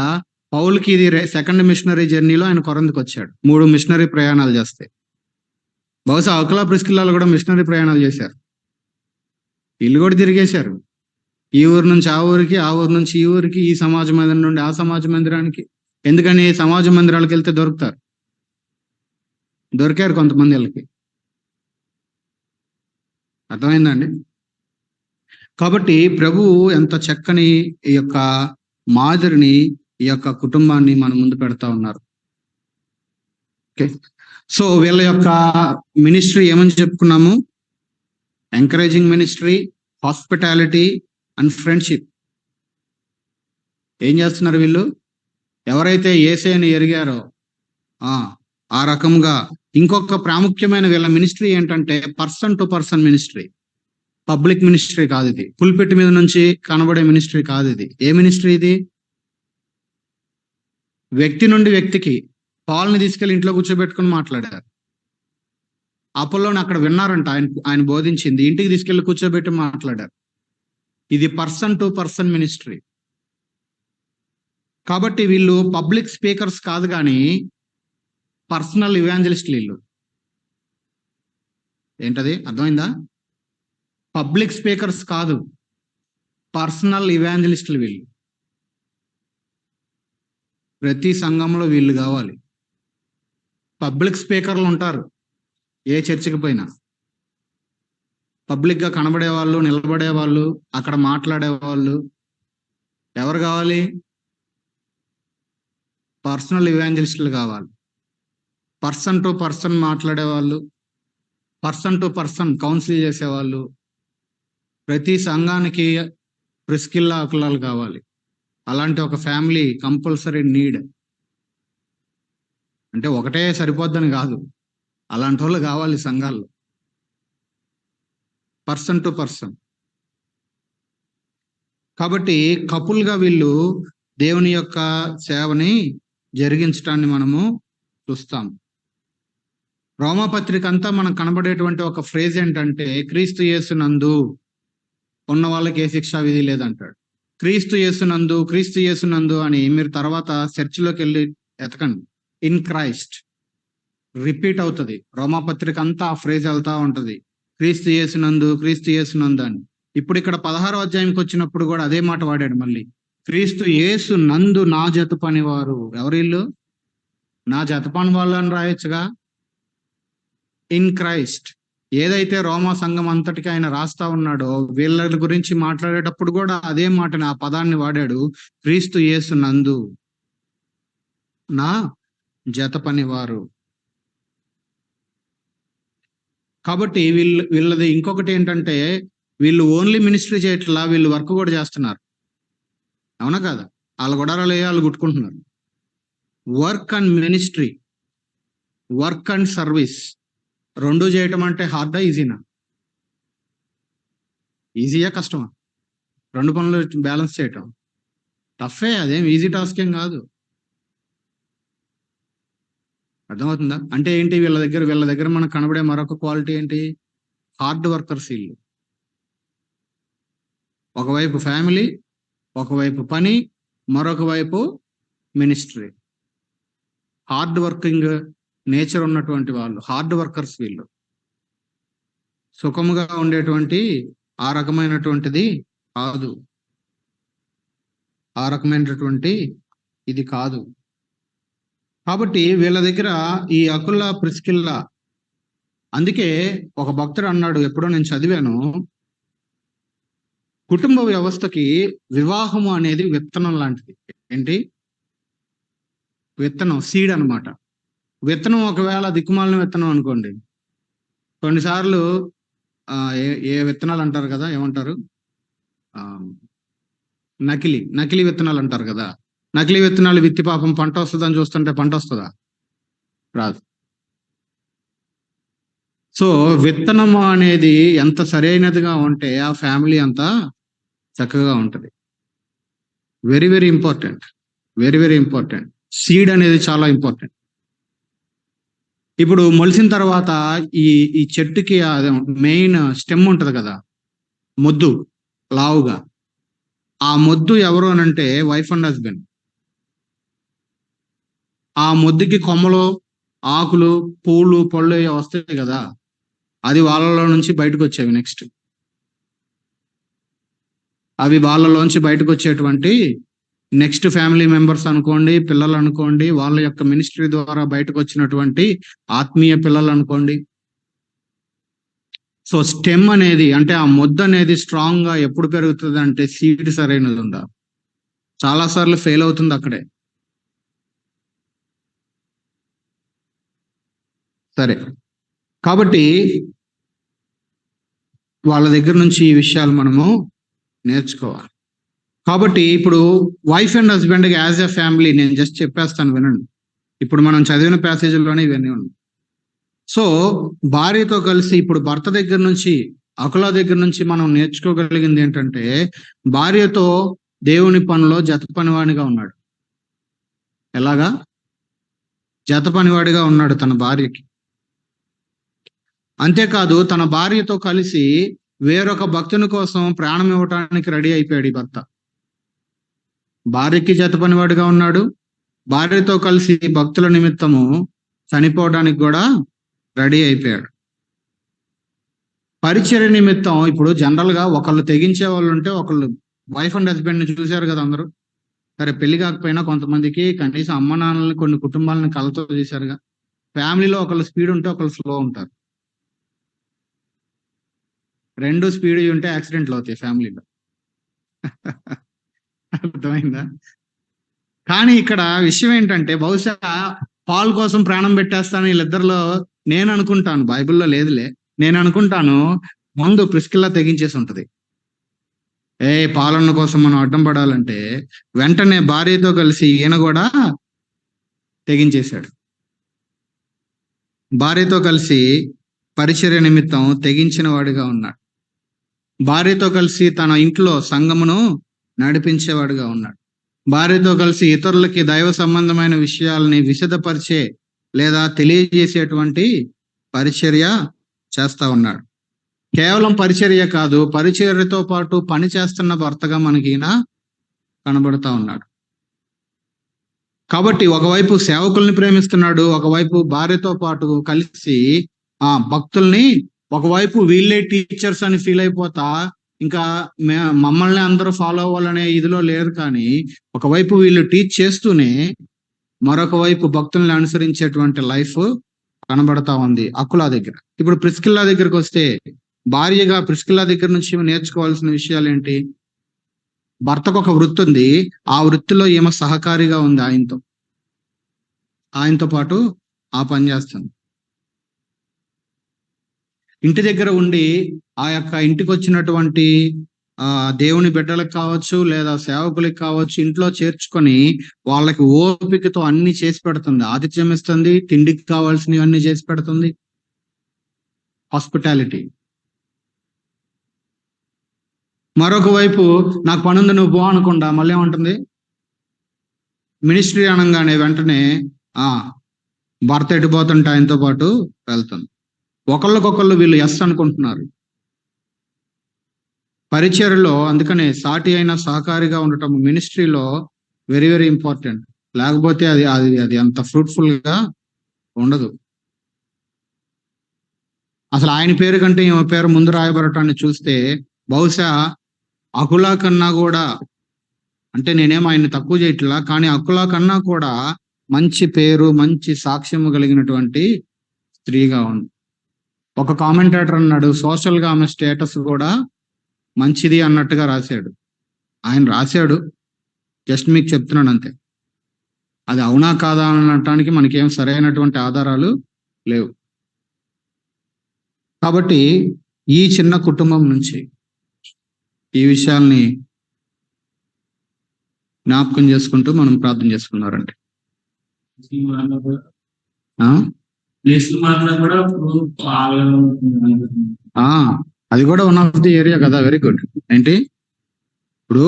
పౌలుకి ఇది సెకండ్ మిషనరీ జర్నీలో ఆయన కొరందికి వచ్చాడు. 3 మిషనరీ ప్రయాణాలు చేస్తే బహుశా అకులా ప్రిస్కిల్లాలు కూడా మిషనరీ ప్రయాణాలు చేశారు. వీళ్ళు కూడా తిరిగేశారు. ఈ ఊరు నుంచి ఆ ఊరికి, ఆ ఊరు నుంచి ఈ ఊరికి, ఈ సమాజ మందిరం నుండి ఆ సమాజ మందిరానికి. ఎందుకని? సమాజ మందిరాలకు వెళ్తే దొరికారు కొంతమంది వీళ్ళకి. అర్థమైందండి? కాబట్టి ప్రభువు ఎంత చక్కని ఈ యొక్క మాదిరిని, ఈ యొక్క కుటుంబాన్ని మన ముందు పెడతా ఉన్నారు. ఓకే, సో వీళ్ళ యొక్క మినిస్ట్రీ ఏమని చెప్పుకున్నాము? Encouraging ministry, hospitality and friendship. ఏం చేస్తున్నారు వీళ్ళు? ఎవరైతే యేసయ్యని ఎరిగారో ఆ రకంగా. ఇంకొక ప్రాముఖ్యమైన వీళ్ళ మినిస్ట్రీ ఏంటంటే person to person ministry. Public ministry కాదు ఇది. పుల్పిట్ మీద నుంచి కనబడే మినిస్ట్రీ కాదు ఇది. ఏ మినిస్ట్రీ ఇది? వ్యక్తి నుండి వ్యక్తికి. పాల్ని తీసుకెళ్లి ఇంట్లో కూర్చోబెట్టుకుని మాట్లాడారు. అపోలోని అక్కడ విన్నారంట ఆయన బోధించింది. ఇంటికి తీసుకెళ్లి కూర్చోబెట్టి మాట్లాడారు. ఇది పర్సన్ టు పర్సన్ మినిస్ట్రీ. కాబట్టి వీళ్ళు పబ్లిక్ స్పీకర్స్ కాదు కానీ పర్సనల్ ఇవాంజలిస్టులు వీళ్ళు. ఏంటది? అర్థమైందా? పబ్లిక్ స్పీకర్స్ కాదు, పర్సనల్ ఇవాంజలిస్టులు వీళ్ళు. ప్రతి సంఘంలో వీళ్ళు కావాలి. పబ్లిక్ స్పీకర్లు ఉంటారు ఏ చర్చికి పోయినా. పబ్లిక్ గా కనబడే వాళ్ళు, నిలబడే వాళ్ళు, అక్కడ మాట్లాడే వాళ్ళు ఎవరు కావాలి? పర్సనల్ ఇవాంజలిస్టులు కావాలి. పర్సన్ టు పర్సన్ మాట్లాడే వాళ్ళు, పర్సన్ టు పర్సన్ కౌన్సిల్ చేసేవాళ్ళు. ప్రతి సంఘానికి ప్రిస్కిల్లా అకులాలు కావాలి. అలాంటి ఒక ఫ్యామిలీ కంపల్సరీ నీడ్. అంటే ఒకటే సరిపోద్దని కాదు, అలాంటి వాళ్ళు కావాలి సంఘాల్లో. Person to person. కాబట్టి కపుల్గా వీళ్ళు దేవుని యొక్క సేవని జరిగించడాన్ని మనము చూస్తాం. రోమాపత్రిక అంతా మనకు కనబడేటువంటి ఒక ఫ్రేజ్ ఏంటంటే క్రీస్తు యేసునందు ఉన్న వాళ్ళకి ఏ శిక్షా విధి లేదంటాడు. క్రీస్తు యేసునందు, క్రీస్తు యేసునందు అని మీరు తర్వాత చర్చిలోకి వెళ్ళి ఎతకండి. ఇన్ క్రైస్ట్ రిపీట్ అవుతుంది. రోమాపత్రిక అంతా ఆ ఫ్రేజ్ వెళ్తా ఉంటది. క్రీస్తు యేసునందు, క్రీస్తు యేసునందు అని. ఇప్పుడు ఇక్కడ 16వ అధ్యాయంకి వచ్చినప్పుడు కూడా అదే మాట వాడాడు మళ్ళీ. క్రీస్తు యేసు నందు నా జత పనివారు. ఎవరిల్లు? నా జత పని వాళ్ళు అని రాయొచ్చుగా. In Christ. ఏదైతే రోమా సంఘం అంతటికి ఆయన రాస్తా ఉన్నాడో వీళ్ళ గురించి మాట్లాడేటప్పుడు కూడా అదే మాటని, ఆ పదాన్ని వాడాడు. క్రీస్తు యేసు నందు నా జత పనివారు. కాబట్టి వీళ్ళది ఇంకొకటి ఏంటంటే వీళ్ళు ఓన్లీ మినిస్ట్రీ చేయట్లా, వీళ్ళు వర్క్ కూడా చేస్తున్నారు. అవునా కదా? వాళ్ళ గొడవలు వాళ్ళు గుట్టుకుంటున్నారు. Work and ministry, work and service రెండు చేయటం అంటే హార్డా, ఈజీనా? ఈజీయా కష్టమా? రెండు పనులు బ్యాలెన్స్ చేయటం టఫే. అదేం ఈజీ టాస్క్ ఏం కాదు. అర్థమవుతుందా? అంటే ఏంటి? వీళ్ళ దగ్గర మనకు కనబడే మరొక క్వాలిటీ ఏంటి? హార్డ్ వర్కర్స్ వీళ్ళు. ఒకవైపు ఫ్యామిలీ, ఒకవైపు పని, మరొక వైపు మినిస్ట్రీ. హార్డ్ వర్కింగ్ నేచర్ ఉన్నటువంటి వాళ్ళు, హార్డ్ వర్కర్స్ వీళ్ళు. సుఖముగా ఉండేటువంటి ఆ రకమైనటువంటిది కాదు, ఆ రకమైనటువంటి ఇది కాదు. కాబట్టి వీళ్ళ దగ్గర ఈ అకుల్లా, ప్రిస్కిల్లా, అందుకే ఒక భక్తుడు అన్నాడు, ఎప్పుడో నేను చదివాను, కుటుంబ వ్యవస్థకి వివాహము అనేది విత్తనం లాంటిది. ఏంటి? విత్తనం, సీడ్ అన్నమాట. విత్తనం ఒకవేళ దిక్కుమాలిన విత్తనం అనుకోండి, కొన్నిసార్లు ఏ విత్తనాలు అంటారు కదా, ఏమంటారు? నకిలీ విత్తనాలు అంటారు కదా. నకిలీ విత్తనాలు విత్తి పాపం పంట వస్తుందని చూస్తుంటే పంట వస్తుందా? రాదు. సో విత్తనం అనేది ఎంత సరైనదిగా ఉంటే ఆ ఫ్యామిలీ అంతా చక్కగా ఉంటది. Very very important, very very important. Seed అనేది చాలా ఇంపార్టెంట్. ఇప్పుడు మొలిసిన తర్వాత ఈ చెట్టుకి మెయిన్ స్టెమ్ ఉంటది కదా, మొద్దు లావుగా. ఆ మొద్దు ఎవరు అనంటే వైఫ్ అండ్ హస్బెండ్. ఆ మొద్దుకి కొమ్మలు, ఆకులు, పూలు, పళ్ళు వస్తాయి కదా, అది వాళ్ళలో నుంచి బయటకు వచ్చేవి. నెక్స్ట్ అవి వాళ్ళలోంచి బయటకు వచ్చేటువంటి నెక్స్ట్ ఫ్యామిలీ మెంబర్స్ అనుకోండి, పిల్లలు అనుకోండి, వాళ్ళ యొక్క మినిస్ట్రీ ద్వారా బయటకు వచ్చినటువంటి ఆత్మీయ పిల్లలు అనుకోండి. సో స్టెమ్ అనేది అంటే ఆ మొద్దు అనేది స్ట్రాంగ్ గా ఎప్పుడు పెరుగుతుంది అంటే సీడ్ సరైనది ఉందా. చాలా సార్లు ఫెయిల్ అవుతుంది అక్కడే. సరే, కాబట్టి వాళ్ళ దగ్గర నుంచి ఈ విషయాలు మనము నేర్చుకోవాలి. కాబట్టి ఇప్పుడు wife and husband as a family నేను జస్ట్ చెప్పేస్తాను వినండి. ఇప్పుడు మనం చదివిన ప్యాసేజీల్లోనే ఇవన్నీ ఉన్నాయి. సో భార్యతో కలిసి ఇప్పుడు భర్త దగ్గర నుంచి, అకులా దగ్గర నుంచి మనం నేర్చుకోగలిగింది ఏంటంటే, భార్యతో దేవుని పనిలో జత పనివాడిగా ఉన్నాడు. ఎలాగా? జత పనివాడిగా ఉన్నాడు తన భార్యకి. అంతేకాదు తన భార్యతో కలిసి వేరొక భక్తుని కోసం ప్రాణం ఇవ్వటానికి రెడీ అయిపోయాడు ఈ భర్త. భార్యకి జత పనివాడిగా ఉన్నాడు, భార్యతో కలిసి భక్తుల నిమిత్తము చనిపోవడానికి కూడా రెడీ అయిపోయాడు. పరిచర్య నిమిత్తం ఇప్పుడు జనరల్ గా ఒకళ్ళు తెగించే వాళ్ళు ఉంటే, ఒకళ్ళు వైఫ్ అండ్ హస్బెండ్ ని చూశారు కదా అందరూ. సరే పెళ్లి కాకపోయినా కొంతమందికి కనీసం అమ్మ నాన్నల్ని, కొన్ని కుటుంబాలను కలతో చేశారుగా. ఫ్యామిలీలో ఒకళ్ళు స్పీడ్ ఉంటే ఒకళ్ళు స్లో ఉంటారు. రెండు స్పీడ్ ఉంటే యాక్సిడెంట్లు అవుతాయి ఫ్యామిలీలో. అర్థమైందా? కానీ ఇక్కడ విషయం ఏంటంటే, బహుశా పాల్ కోసం ప్రాణం పెట్టేస్తాను వీళ్ళిద్దరిలో నేను అనుకుంటాను, బైబిల్లో లేదులే, నేను అనుకుంటాను ముందు ప్రిస్కిల్లా తెగించేసి ఉంటది. పాలన కోసం మనం అడ్డం పడాలంటే వెంటనే భార్యతో కలిసి ఈయన కూడా తెగించేశాడు. భార్యతో కలిసి పరిచర్య నిమిత్తం తెగించిన వాడిగా ఉన్నాడు. భార్యతో కలిసి తన ఇంట్లో సంఘమును నడిపించేవాడుగా ఉన్నాడు. భార్యతో కలిసి ఇతరులకి దైవ సంబంధమైన విషయాలని విశదపరిచే లేదా తెలియజేసేటువంటి పరిచర్య చేస్తా ఉన్నాడు. కేవలం పరిచర్య కాదు, పరిచర్యతో పాటు పని చేస్తున్న భర్తగా మనకి ఈయన కనబడతా ఉన్నాడు. కాబట్టి ఒకవైపు సేవకుల్ని ప్రేమిస్తున్నాడు, ఒకవైపు భార్యతో పాటు కలిసి భక్తుల్ని, ఒకవైపు వీళ్ళే టీచర్స్ అని ఫీల్ అయిపోతా ఇంకా మమ్మల్ని అందరూ ఫాలో అవ్వాలనే ఇదిలో లేరు. కానీ ఒకవైపు వీళ్ళు టీచ్ చేస్తూనే మరొక వైపు భక్తుల్ని అనుసరించేటువంటి లైఫ్ కనబడతా ఉంది అకులా దగ్గర. ఇప్పుడు ప్రిస్కిల్లా దగ్గరకు వస్తే, భార్యగా ప్రిస్కిల్లా దగ్గర నుంచి నేర్చుకోవాల్సిన విషయాలు ఏంటి? భర్తకు ఒక వృత్తి ఉంది, ఆ వృత్తిలో ఈమె సహకారిగా ఉంది, ఆయనతో పాటు ఆ పని చేస్తుంది. ఇంటి దగ్గర ఉండి ఆ యొక్క ఇంటికి వచ్చినటువంటి దేవుని బిడ్డలకు కావచ్చు లేదా సేవకులకు కావచ్చు ఇంట్లో చేర్చుకొని వాళ్ళకి ఓపికతో అన్ని చేసి పెడుతుంది, ఆతిథ్యం ఇస్తుంది, తిండికి కావాల్సినవి అన్ని చేసి పెడుతుంది, హాస్పిటాలిటీ. మరొక వైపు నాకు పనుంది నువ్వు పో అనకుండా మళ్ళీ ఏమంటుంది, మినిస్ట్రీ అనగానే వెంటనే భర్త ఎటుపోతుంటే ఆయనతో పాటు వెళ్తుంది. ఒకళ్ళకొకళ్ళు వీళ్ళు ఎస్ అనుకుంటున్నారు పరిచర్యలో. అందుకనే సాటి అయిన సహకారిగా ఉండటం మినిస్ట్రీలో వెరీ వెరీ ఇంపార్టెంట్. లేకపోతే అది అది అది అంత ఫ్రూట్ఫుల్ గా ఉండదు. అసలు ఆయన పేరు కంటే ఈమె పేరు ముందు రాయబడటాన్ని చూస్తే బహుశా అకులా కన్నా కూడా, అంటే నేనేం ఆయన్ని తక్కువ చేయట్లా, కానీ అకులా కన్నా కూడా మంచి పేరు, మంచి సాక్ష్యము కలిగినటువంటి స్త్రీగా ఉంది. ఒక కామెంటేటర్ అన్నాడు, సోషల్ గా ఆమె స్టేటస్ కూడా మంచిది అన్నట్టుగా రాశాడు. ఆయన రాశాడు, జస్ట్ మీకు చెప్తున్నాను అంతే. అది అవునా కాదా అనటానికి మనకేం సరైనటువంటి ఆధారాలు లేవు. కాబట్టి ఈ చిన్న కుటుంబం నుంచి ఈ విషయాల్ని జ్ఞాపకం చేసుకుంటూ మనం ప్రార్థన చేసుకున్నారండి. అది కూడా వన్ ఆఫ్ ది ఏరియా కదా. Very good. ఏంటి ఇప్పుడు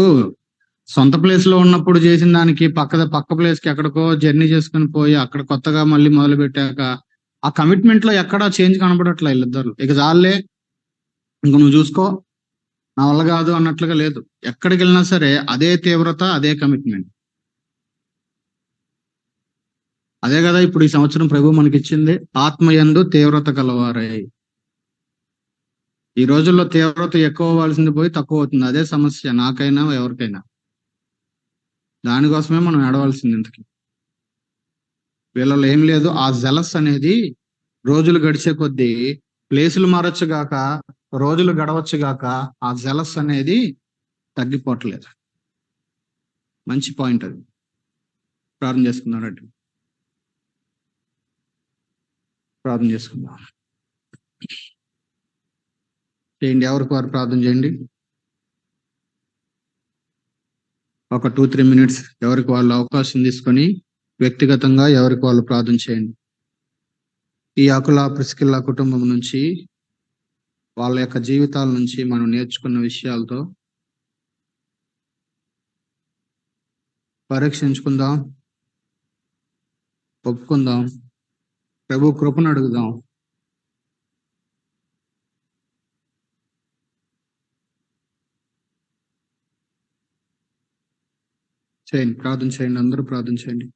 సొంత ప్లేస్ లో ఉన్నప్పుడు చేసిన దానికి పక్క ప్లేస్ కి ఎక్కడికో జర్నీ చేసుకుని పోయి అక్కడ కొత్తగా మళ్ళీ మొదలు పెట్టాక ఆ కమిట్మెంట్ లో ఎక్కడా చేంజ్ కనబడట్లే వీళ్ళిద్దరు. ఇక చాలే, ఇంక నువ్వు చూసుకో, నా వల్ల కాదు అన్నట్లుగా లేదు. ఎక్కడికి వెళ్ళినా సరే అదే తీవ్రత, అదే కమిట్మెంట్. అదే కదా ఇప్పుడు ఈ సంవత్సరం ప్రభు మనకి ఇచ్చింది, ఆత్మయందు తీవ్రత కలవారై. ఈ రోజుల్లో తీవ్రత ఎక్కువ అవ్వాల్సింది పోయి తక్కువ అవుతుంది. అదే సమస్య నాకైనా ఎవరికైనా. దానికోసమే మనం ఏడవలసింది. ఇంతకి వీళ్ళలో ఏం లేదు. ఆ జెలస్ అనేది రోజులు గడిచే కొద్దీ ప్లేసులు మారొచ్చుగాక, రోజులు గడవచ్చుగాక, ఆ జెలస్ అనేది తగ్గిపోవట్లేదు. మంచి పాయింట్ అది. ప్రార్థన చేసుకున్నారండి. ప్రార్థన చేసుకుందాం. చేయండి, ఎవరికి వారు ప్రార్థన చేయండి. ఒక 2-3 minutes ఎవరికి వాళ్ళు అవకాశం తీసుకొని వ్యక్తిగతంగా ఎవరికి వాళ్ళు ప్రార్థన చేయండి. ఈ అకుల ప్రిస్కిల్లా కుటుంబం నుంచి, వాళ్ళ యొక్క జీవితాల నుంచి మనం నేర్చుకున్న విషయాలతో పరీక్షించుకుందాం, ఒప్పుకుందాం, ప్రభు కృపను అడుగుదాం. చేయండి, ప్రార్థన చేయండి, అందరూ ప్రార్థన చేయండి.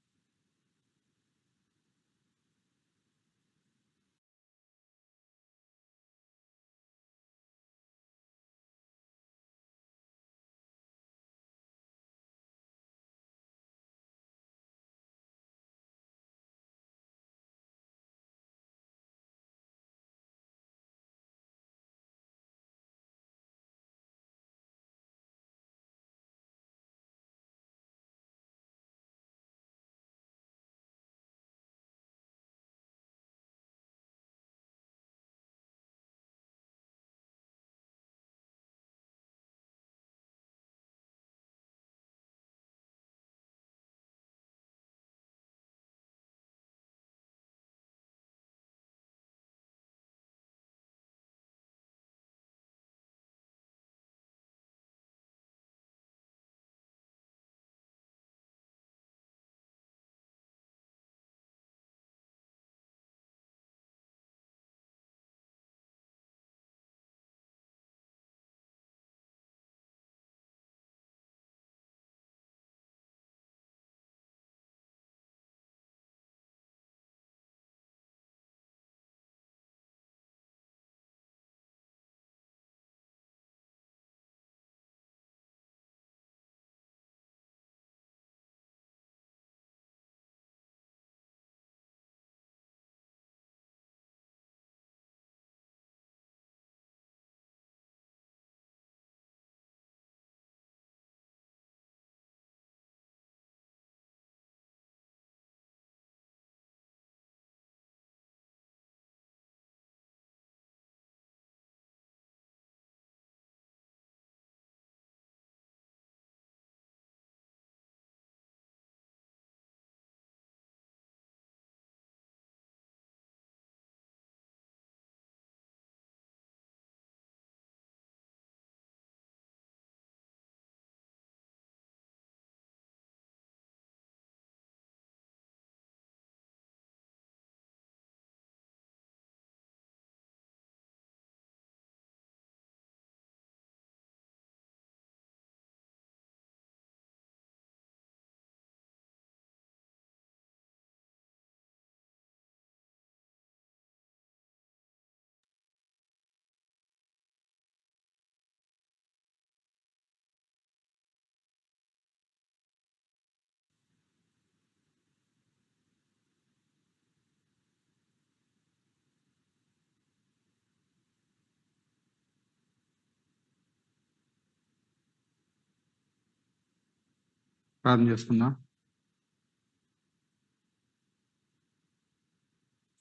ప్రార్థన చేసుకుందాం.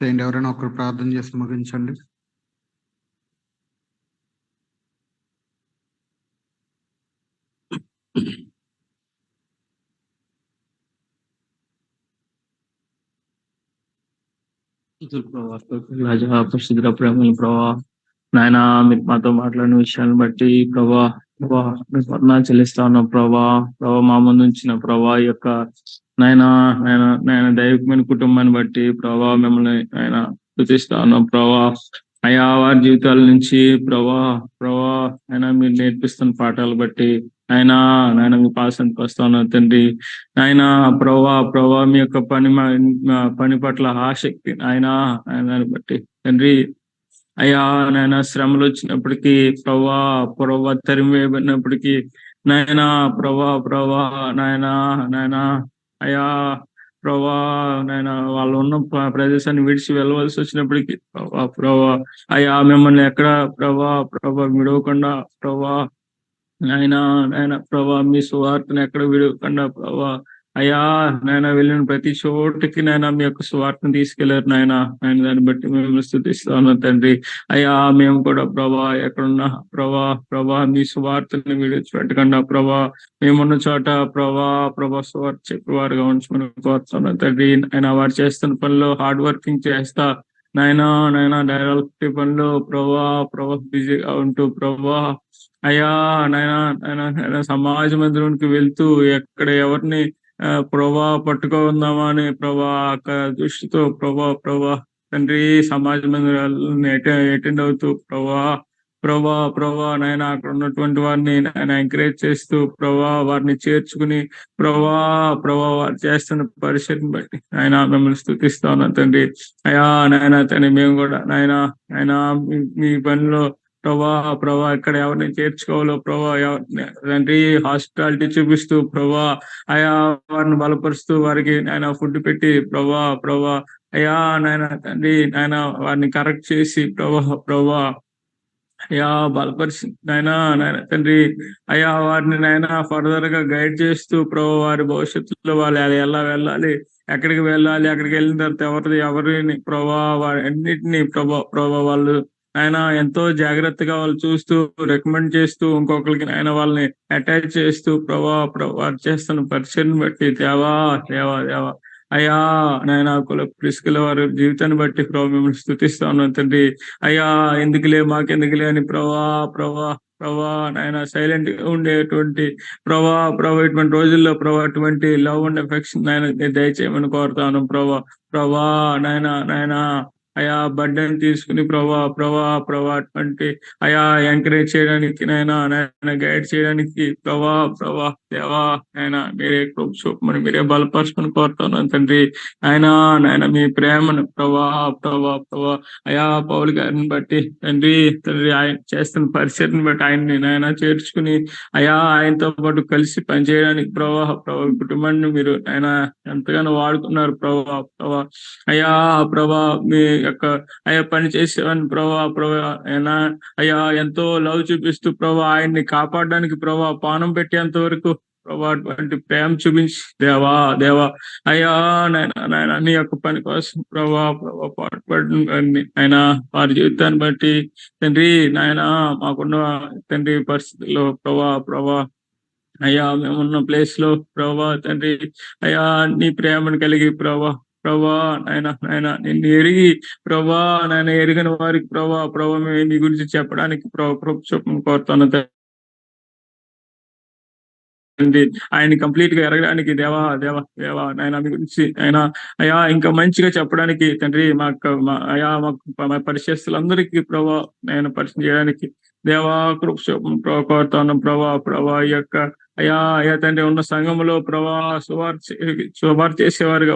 చేయండి, ఎవరైనా ఒకరు ప్రార్థన చేసి ముగించండి. రాజా పరిశుద్ధ ప్రేమల ప్రభా, నాయన మీరు మాతో మాట్లాడిన విషయాలను బట్టి ప్రభా ప్రభా మీకు వందనాలు చెల్లిస్తా ఉన్నాం ప్రభా. మా ముందు ఉంచిన ప్రభా ఈ యొక్క నాయన దైవికమైన కుటుంబాన్ని బట్టి ప్రభా మిమ్మల్ని ఆయన స్తుతిస్తా ఉన్నాం ప్రభా. అయా వారి జీవితాల నుంచి ప్రభా ఆయన మీరు నేర్పిస్తున్న పాఠాలు బట్టి నాయన మీ పాసానికి వస్తా ఉన్నాం తండ్రి. ప్రభా మీ యొక్క పని పట్ల ఆసక్తి దాన్ని బట్టి తండ్రి. అయ్యా నాయన శ్రమలు వచ్చినప్పటికీ ప్రభా తరిమి వేయబడినప్పటికీ నాయనా ప్రభా నాయన అయ్యా ప్రభా నాయన వాళ్ళు ఉన్న ప్రదేశాన్ని విడిచి వెళ్ళవలసి వచ్చినప్పటికీ ప్రభా అయ్యా మిమ్మల్ని ఎక్కడ ప్రభా విడవకుండా ప్రభా నాయన ప్రభా మీ సువార్తను ఎక్కడ విడవకుండా ప్రభా అయ్యా నాయన వెళ్ళిన ప్రతి చోటుకి నాయన మీ యొక్క సువార్తను తీసుకెళ్లారు నాయన దాన్ని బట్టి మేము స్తుతిస్తా ఉన్నాం తండ్రి. అయ్యా మేము కూడా ప్రభా ఎక్కడున్నా ప్రభా మీ సువార్తను విడిచిపెట్టకుండా ప్రభా మేమున్న చోట ప్రభా సువార్త చెప్పేవారుగా ఉంచమని కోరుతున్నాం తండ్రి. ఆయన వారు చేస్తున్న పనిలో హార్డ్ వర్కింగ్ చేస్తా నాయన డైరెక్ట్ పనిలో ప్రభా బిజీగా ఉంటూ ప్రభా అయ్యా నాయన సమాజ మందిరానికి వెళ్తూ ఎక్కడ ఎవరిని పట్టుకుందామా అని దృష్టితో ప్రభా తండ్రి సమాజ మందిరాలను అటెండ్ అవుతూ ప్రభా నాయన అక్కడ ఉన్నటువంటి వారిని ఆయన ఎంకరేజ్ చేస్తూ వారిని చేర్చుకుని వారు చేస్తున్న పరిస్థితిని బట్టి మిమ్మల్ని స్తుతిస్తా ఉన్నాం తండ్రి. అయ్యా నాయన తండ్రి మేము కూడా నాయన మీ పనిలో ప్రభా ఇక్కడ ఎవరిని చేర్చుకోవాలో తండ్రి హాస్పిటాలిటీ చూపిస్తూ అయా వారిని బలపరుస్తూ వారికి ఆయన ఫుడ్ పెట్టి ప్రభా అయ్యా నాయన తండ్రి వారిని కరెక్ట్ చేసి ప్రభా అయ్యా బలపరిచి నాయన తండ్రి అయ్యా వారిని ఫర్దర్ గా గైడ్ చేస్తూ వారి భవిష్యత్తులో వాళ్ళు ఎలా వెళ్ళాలి, ఎక్కడికి వెళ్ళాలి, అక్కడికి వెళ్ళిన తర్వాత ఎవరిని వారి అన్నిటినీ వాళ్ళు ఎంతో జాగ్రత్తగా వాళ్ళు చూస్తూ రికమెండ్ చేస్తూ ఇంకొకరికి వాళ్ళని అటాచ్ చేస్తూ వారు చేస్తున్న పరిచయం బట్టి దేవా అయ్యా కుల ప్రిస్కుల వారి జీవితాన్ని బట్టి మిమ్మల్ని స్తుతిస్తా ఉన్నాం తండ్రి. అయ్యా ఎందుకులే మాకెందుకులే అని సైలెంట్ గా ఉండేటువంటి ఇటువంటి రోజుల్లో అటువంటి లవ్ అండ్ ఎఫెక్షన్ దయచేయమని కోరుతాను నాయన అయా బర్డెన్ తీసుకుని అటువంటి అయా ఎంకరేజ్ చేయడానికి గైడ్ చేయడానికి దేవా మీరే చూపమని మీరే బలపరచుకుని కోరుతున్నాను తండ్రి. నాయన మీ ప్రేమను అయా పౌలు గారిని బట్టి తండ్రి ఆయన చేస్తున్న పరిస్థితిని బట్టి ఆయన్ని చేర్చుకుని అయా ఆయనతో పాటు కలిసి పనిచేయడానికి కుటుంబాన్ని మీరు ఎంతగానో వాడుకున్నారు అయా మీ యొక్క అయ్యా పని చేసేవాడిని అయ్యా ఎంతో లవ్ చూపిస్తూ ఆయన్ని కాపాడడానికి పానం పెట్టేంత వరకు అటువంటి ప్రేమ చూపించి దేవా అయ్యా నాయన నీ యొక్క పని కోసం పాటుపడిన వారి జీవితాన్ని బట్టి తండ్రి మాకున్న తండ్రి పరిస్థితుల్లో అయ్యా మేమున్న ప్లేస్ లో తండ్రి అయ్యా నీ ప్రేమను కలిగి నాయన నిన్ను ఎరిగి ఎరిగిన వారికి మేము నీ గురించి చెప్పడానికి కోరుతాను ఆయన కంప్లీట్ గా ఎరగడానికి దేవా నాయన మీ గురించి అయ్యా ఇంకా మంచిగా చెప్పడానికి తండ్రి మా పరిచయస్తులందరికీ నేను పరిచయం చేయడానికి దేవా కోరుతాను ఈ యొక్క అయ్యా తండ్రి ఉన్న సంఘంలో సువార్త చేసేవారుగా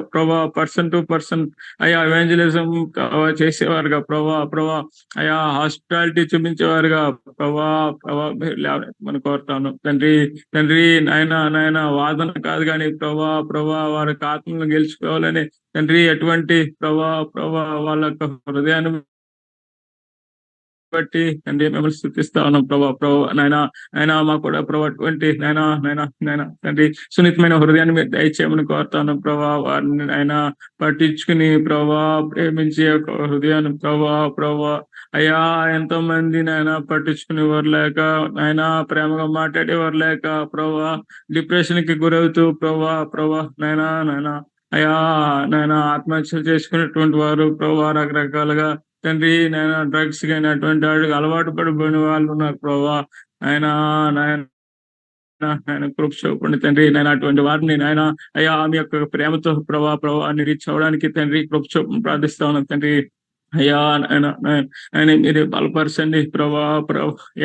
పర్సన్ టు పర్సన్ అయ్యా ఎవాంజలిజం చేసేవారుగా అయ్యా హాస్పిటాలిటీ చూపించేవారుగా మనం కోరుతాను తండ్రి నాయన వాదన కాదు కానీ వారి ఆత్మలను గెలుచుకోవాలని తండ్రి ఎటువంటి వాళ్ళ యొక్క హృదయాన్ని బట్టి తండ్రి మిమ్మల్ని స్థుతిస్తా ఉన్నాం నాయన మాకు కూడా అటువంటి నాయన తండ్రి సున్నితమైన హృదయాన్ని మీరు దయచేయమని కోరుతాను వారిని పట్టించుకుని ప్రేమించే హృదయాన్ని అయ్యా ఎంతో మంది పట్టించుకునేవారు లేక ప్రేమగా మాట్లాడేవారు లేక డిప్రెషన్ కి గురవుతూ అయ్యా ఆత్మహత్యలు చేసుకునేటువంటి వారు రకరకాలుగా తండ్రి డ్రగ్స్ కానీ అటువంటి వాటికి అలవాటు పడిపోయిన వాళ్ళు ఉన్నారు ఆయన నాయన ఆయన కృప చూపండి తండ్రి. నేను అటువంటి వారిని నాయన అయ్యా మీ యొక్క ప్రేమతో ప్రభా రీచ్ అవ్వడానికి తండ్రి కృప చూపని ప్రార్థిస్తా ఉన్నాను తండ్రి. అయ్యా ఆయన మీరు బలపరచండి ప్రభా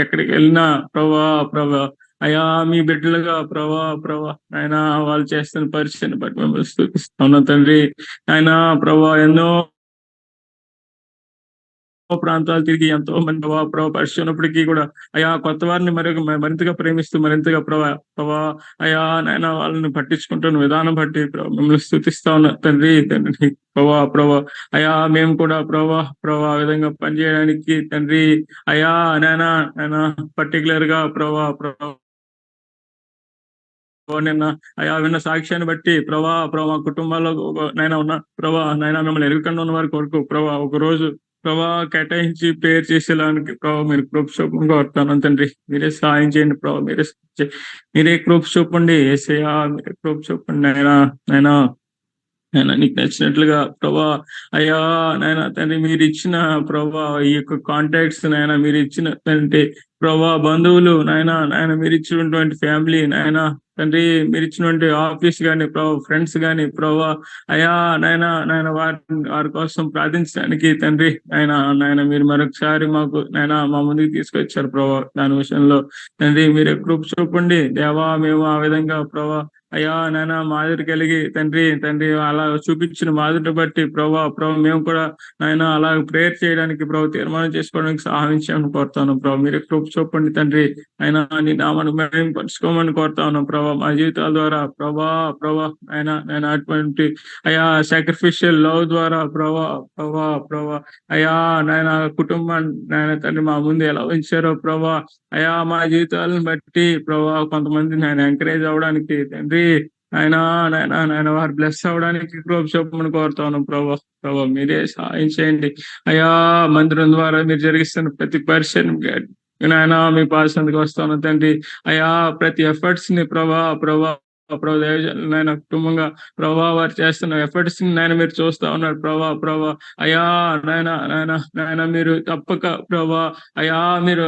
ఎక్కడికి వెళ్ళినా ప్రభా అయ్యా మీ బిడ్డలుగా ప్రభా ఆయన వాళ్ళు చేస్తున్న పరిచయాన్ని బట్టి మిమ్మల్ని స్తుతిస్తా ఉన్నాం తండ్రి. ఆయన ప్రభా ఎన్నో ప్రాంతాలు తిరిగి ఎంతో మంది ప్రభావ పరిచున్నప్పటికీ కూడా అయా కొత్త వారిని మరింతగా ప్రేమిస్తూ మరింతగా ప్రభా అయా నాయన వాళ్ళని పట్టించుకుంటున్న విధానం బట్టి మిమ్మల్ని స్థుతిస్తా ఉన్నా తండ్రి. ప్రభా అయా మేము కూడా ప్రభా ఆ విధంగా పనిచేయడానికి తండ్రి అయా నాయన పర్టికులర్ గా ప్రభా నిన్న అయా విన్న సాక్ష్యాన్ని బట్టి ప్రభా కుటుంబాల్లో నైనా ఉన్న నైనా మిమ్మల్ని ఎరుగకుండా ఉన్న వారి కొరకు ఒక రోజు కేటాయించి ప్రేయర్ చేసేలానికి మీరు కృప చూపంగా వస్తాను తండ్రి. మీరే సహాయం చేయండి మీరే కృప చూపండి ఏసయ్యా, మీరే కృప చూపండి నైనా నీకు నచ్చినట్లుగా అయ్యా నాయన తండ్రి మీరు ఇచ్చిన ఈ యొక్క కాంటాక్ట్స్ నాయన మీరు ఇచ్చిన తండ్రి బంధువులు నాయన మీరు ఇచ్చినటువంటి ఫ్యామిలీ నాయన తండ్రి మీరు ఇచ్చినటువంటి ఆఫీస్ గాని ఫ్రెండ్స్ గాని అయ్యా నాయన వారి కోసం ప్రార్థించడానికి తండ్రి నాయన మీరు మరొకసారి మాకు మా ముందుకు తీసుకొచ్చారు దాని విషయంలో తండ్రి మీరే కృప చూపండి దేవా. మేము ఆ విధంగా అయ్యా నాయన మాదిరి కలిగి తండ్రి అలా చూపించిన మాదిరిని బట్టి మేము కూడా నాయన అలా ప్రేయర్ చేయడానికి తీర్మానం చేసుకోవడానికి సహాయం చేయమని కోరుతాను మీరే కృప చూపండి తండ్రి. అయినా నీ నామాన్ని మేము పరుచుకోమని కోరుతా ఉన్నాం మా జీవితాల ద్వారా ఆయన అటువంటి అయా సాక్రిఫిషియల్ లవ్ ద్వారా అయా నాయన కుటుంబాన్ని నాయన తండ్రి మా ముందు ఎలా ఉంచారో అయా మా జీవితాలను బట్టి కొంతమంది నేను ఎంకరేజ్ అవ్వడానికి తండ్రి ఆయన వారు బ్లెస్ అవ్వడానికి కృప చూపమని కోరుతా ఉన్నాం మీరే సహాయం చేయండి అయా. మందిరం ద్వారా మీరు జరిగిస్తున్న ప్రతి పర్సన్ నాయన మీ పాసందుకు వస్తాను తండ్రి. అయా ప్రతి ఎఫర్ట్స్ ని నాయన కుటుంబంగా వారు చేస్తున్న ఎఫర్ట్స్ ని నాయన మీరు చూస్తా ఉన్నారు అయా నాయన మీరు తప్పక అయా మీరు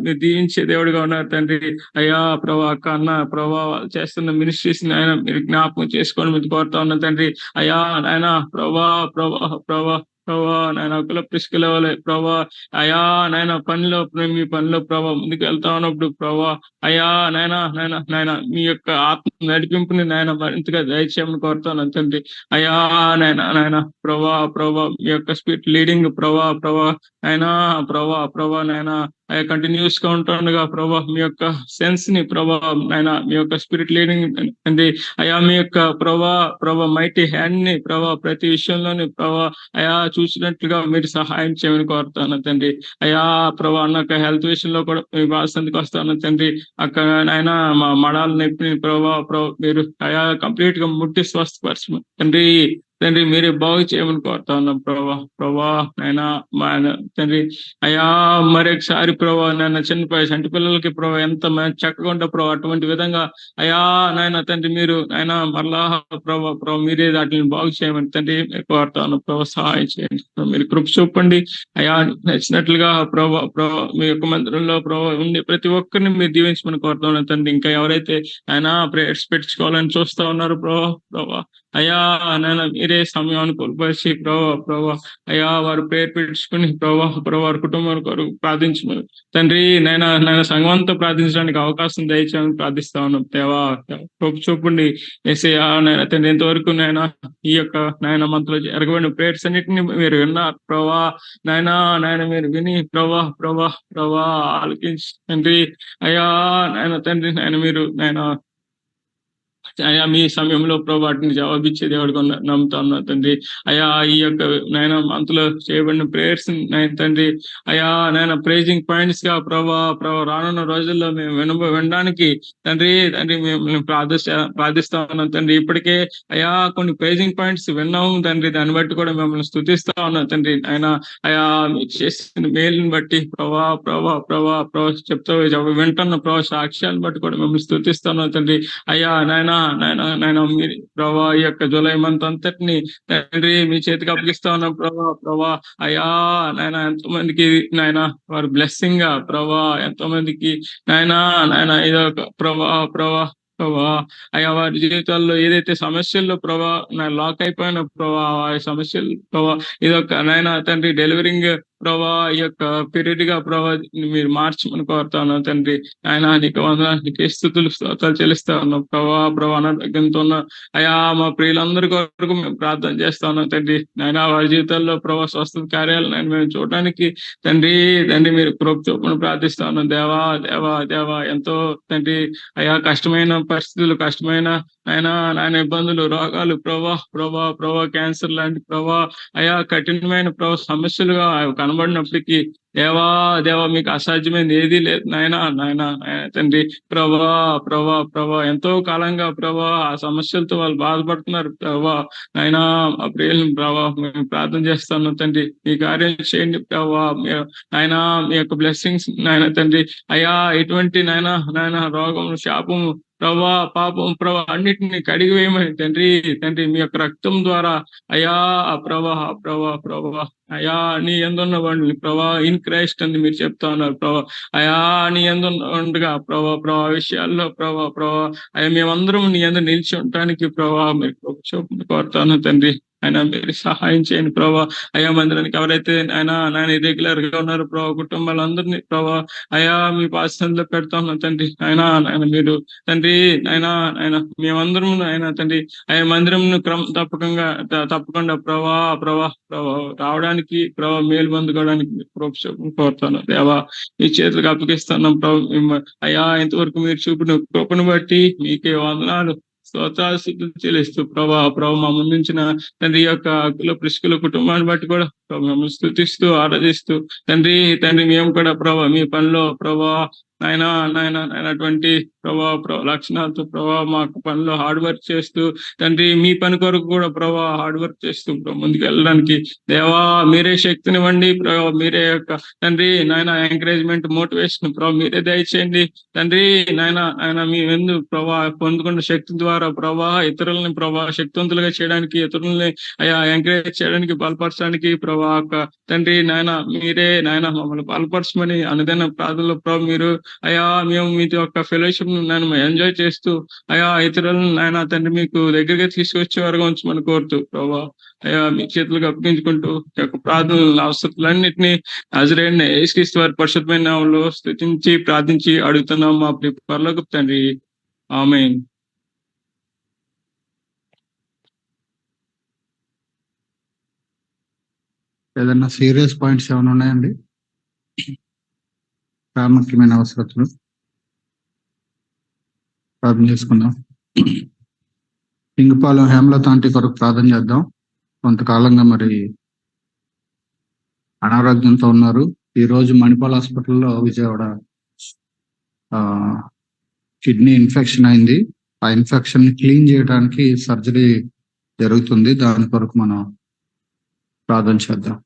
మీరు దీవించే దేవుడిగా ఉన్నారు తండ్రి. అయ్యా అక్క అన్న చేస్తున్న మినిస్ట్రీస్ నాయన మీరు జ్ఞాపకం చేసుకోండి మీరు కోరుతా ఉన్నా తండ్రి. అయ్యా నాయన నాయన కుల ప్రిస్కులవలే అయా నాయన మీ పనిలో ముందుకు వెళ్తా ఉన్నప్పుడు అయ్యా నాయన మీ యొక్క ఆత్మ నడిపింపుని నాయన మరింతగా దయచేయమని కోరుతాను తండ్రి. అయ్యా నాయన మీ యొక్క స్పిరిట్ లీడింగ్ అయినా నాయన కంటిన్యూస్ గా ఉంటుండగా మీ యొక్క సెన్స్ ని నాయన మీ యొక్క స్పిరిట్ లీడింగ్ అండి అయా మీ యొక్క మైటీ హ్యాండ్ ని ప్రతి విషయంలోని అయా చూసినట్లుగా మీరు సహాయం చేయమని కోరుతాను తండ్రి. అయా అన్న హెల్త్ విషయంలో కూడా మీ బాసందుకు వస్తాను తండ్రి. అక్కడ నాయన మా మడాల నొప్పిని మీరు అయా కంప్లీట్ గా ముట్టి స్వస్థపరచమని తండ్రి మీరే బాగు చేయమని కోరుతా ఉన్నాం నాయన మా తండ్రి. అయా మరొకసారి నాయన చంటి పిల్లలకి ఎంత చక్కగా ఉంటా అటువంటి విధంగా అయా నాయన తండ్రి మీరు ఆయన మరలా మీరే వాటిని బాగు చేయమని తండ్రి కోరుతా ఉన్నాం సహాయం చేయండి. మీరు కృప చూపండి అయా. నచ్చినట్లుగా మీ యొక్క మందిరంలో ఉండి ప్రతి ఒక్కరిని మీరు దీవించమని కోరుతా ఉన్నాం తండ్రి. ఇంకా ఎవరైతే ఆయన ప్రేయర్స్ పెట్టుకోవాలని చూస్తా ఉన్నారు అయ్యా నాయన మీరే సమయాన్ని కోల్పరిచి అయ్యా వారు ప్రేయర్ పెట్టుకుని వారి కుటుంబం కొరకు ప్రార్థించమని తండ్రి నాయన సంఘంతో ప్రార్థించడానికి అవకాశం దయచేయమని ప్రార్థిస్తా ఉన్నాం దేవా. చూపండి ఏసయ్యా నాయన తండ్రి. ఎంతవరకు నాయన ఈ యొక్క నాయన మంత్లో జరగబడిన ప్రేయర్స్ అన్నిటిని మీరు విన్నారు నాయన మీరు విని ఆలకించి తండ్రి అయ్యా నాయన తండ్రి మీరు అయ్యా మీ సమయంలో వాటిని జవాబిచ్చే దేవుడిగా నమ్ముతా ఉన్నా తండ్రి. అయా ఈ యొక్క నాయన మంత్లో చేయబడిన ప్రేయర్స్ తండ్రి అయా నాయన ప్రైజింగ్ పాయింట్స్ గా రానున్న రోజుల్లో మేము వినడానికి తండ్రి మేము ప్రార్థిస్తా ఉన్నాం తండ్రి. ఇప్పటికే అయా కొన్ని ప్రైజింగ్ పాయింట్స్ విన్నాము తండ్రి. దాన్ని బట్టి కూడా మిమ్మల్ని స్తుతిస్తా ఉన్నాం తండ్రి. ఆయన అయా చేసిన మేలుని బట్టి చెప్తా వింటున్న సాక్ష్యాన్ని బట్టి కూడా మిమ్మల్ని స్తుతిస్తా ఉన్నాం తండ్రి. అయ్యా నాయన నాయన మీరు ప్రభా ఈ యొక్క జూలై మంత్ అంతటిని తండ్రి మీ చేతికి అప్పగిస్తా ఉన్నాం ప్రభా అయ్యా నాయన ఎంతో మందికి నాయన వారి బ్లెస్సింగ్ గా ప్రభా ఎంతో మందికి నాయన ఇదొక ప్రభా అయ్యా వారి జీవితాల్లో ఏదైతే సమస్యల్లో ప్రభా లాక్ అయిపోయిన ప్రభా ఆ సమస్యలు ప్రభా ఇదొక నాయన తండ్రి డెలివరింగ్ ప్రభా ఈ యొక్క పీరియడ్ గా ప్రభా మీరు మార్చమని కోరుతాను తండ్రి. ఆయన నీకు వందనానికి స్తుతులు స్తోత్రాలు చెల్లిస్తా ఉన్నాం ప్రభా అనారోగ్యంతో ఉన్న అయా మా ప్రియులందరి కొరకు మేము ప్రార్థన చేస్తా ఉన్నాం తండ్రి. నాయన వారి జీవితాల్లో ప్రభా స్వస్థత కార్యాలు మేము చూడడానికి తండ్రి మీరు కృప చూపును ప్రార్థిస్తా ఉన్నాం. దేవా ఎంతో తండ్రి అయా కష్టమైన పరిస్థితులు, కష్టమైన నాయన ఇబ్బందులు, రోగాలు ప్రభా క్యాన్సర్ లాంటి ప్రభా అయా కఠినమైన సమస్యలుగా కనబడినప్పటికీ దేవా మీకు అసాధ్యమైనది ఏదీ లేదు నాయన తండ్రి. ప్రభా ఎంతో కాలంగా ప్రభా ఆ సమస్యలతో వాళ్ళు బాధపడుతున్నారు నాయన ఆ ప్రియులను మేము ప్రార్థన చేస్తాను తండ్రి. మీ కార్యం చేయండి నాయన మీ యొక్క బ్లెస్సింగ్స్ నాయన తండ్రి. అయ్యా ఎటువంటి నాయన రోగం, శాపము పాపం అన్నిటిని కడిగి వేయమని తండ్రి మీ యొక్క రక్తం ద్వారా అయ్యా ప్రభా అయా నీ ఎందున్న వాడిని ఇన్ క్రైస్ట్ అని మీరు చెప్తా ఉన్నారు అయా నీ ఎందుండగా విషయాల్లో అయ్యా మేమందరం నీ ఎందు నిలిచి ఉండటానికి మీరు కోరుతాను తండ్రి. ఆయన మీరు సహాయం చేయండి అయా మందిరానికి ఎవరైతే ఆయన రెగ్యులర్ గా ఉన్నారు కుటుంబాలందరినీ అయా మీ పాసంలో పెడతా ఉన్నాం తండ్రి. ఆయన మీరు తండ్రి ఆయన మేమందరం తండ్రి అయా మందిరం తప్పకుండా రావడానికి మేలు పొందుకోవడానికి కోరుతాను దేవా. మీ చేతులకు అప్పగిస్తున్నాం అయ్యా ఇంతవరకు మీరు చూపిన కృపను బట్టి మీకే వందనాలు స్తోత్రాలు చెల్లిస్తూ ప్రభా మా ముందుంచిన తండ్రి యొక్క అక్కుల ప్రిస్కుల కుటుంబాన్ని బట్టి కూడా మమ్మల్ని స్తుతిస్తూ ఆరాధిస్తూ తండ్రి మేము కూడా మీ పనిలో అటువంటి లక్షణాలతో మా పనిలో హార్డ్ వర్క్ చేస్తూ తండ్రి మీ పని కొరకు కూడా హార్డ్ వర్క్ చేస్తూ ముందుకు వెళ్ళడానికి దేవా మీరే శక్తినివ్వండి మీరే యొక్క తండ్రి ఎంకరేజ్మెంట్, మోటివేషన్ మీరే దయచేయండి తండ్రి. మీ ఎందు పొందుకున్న శక్తి ద్వారా ఇతరులని శక్తివంతులుగా చేయడానికి, ఇతరులని ఎంకరేజ్ చేయడానికి, బలపరచడానికి తండ్రి మీరే మమ్మల్ని బలపరచమని అనుదిన ప్రార్థనలో మీరు మేము మీ యొక్క ఫెలోషిప్ ఎంజాయ్ చేస్తూ ఇతరులను తండ్రి మీకు దగ్గరగా తీసుకొచ్చే వరకు ఉంచమని కోరుతూ మీ చేతులకు అప్పగించుకుంటూ యొక్క ప్రార్థనలు, అవసరాలన్నింటినీ నజరేయుడైన యేసుక్రీస్తు వారి పరిశుద్ధమైన నామములో స్తుతించి ప్రార్థించి అడుగుతున్నాం మా పరలోకపు తండ్రి. ఆమేన్. ఏదన్నా సీరియస్ పాయింట్స్ ఏమైనా ఉన్నాయండి? ప్రాముఖ్యమైన అవసరతలు ప్రార్థన చేసుకుందాం. పింగపాలెం హేమలత ఆంటీ కొరకు ప్రార్థన చేద్దాం. కొంతకాలంగా మరి అనారోగ్యంతో ఉన్నారు. ఈ రోజు మణిపాల్ హాస్పిటల్లో విజయవాడ కిడ్నీ ఇన్ఫెక్షన్ అయింది. ఆ ఇన్ఫెక్షన్ ని క్లీన్ చేయడానికి సర్జరీ జరుగుతుంది. దాని కొరకు మనం ప్రార్థన చేద్దాం.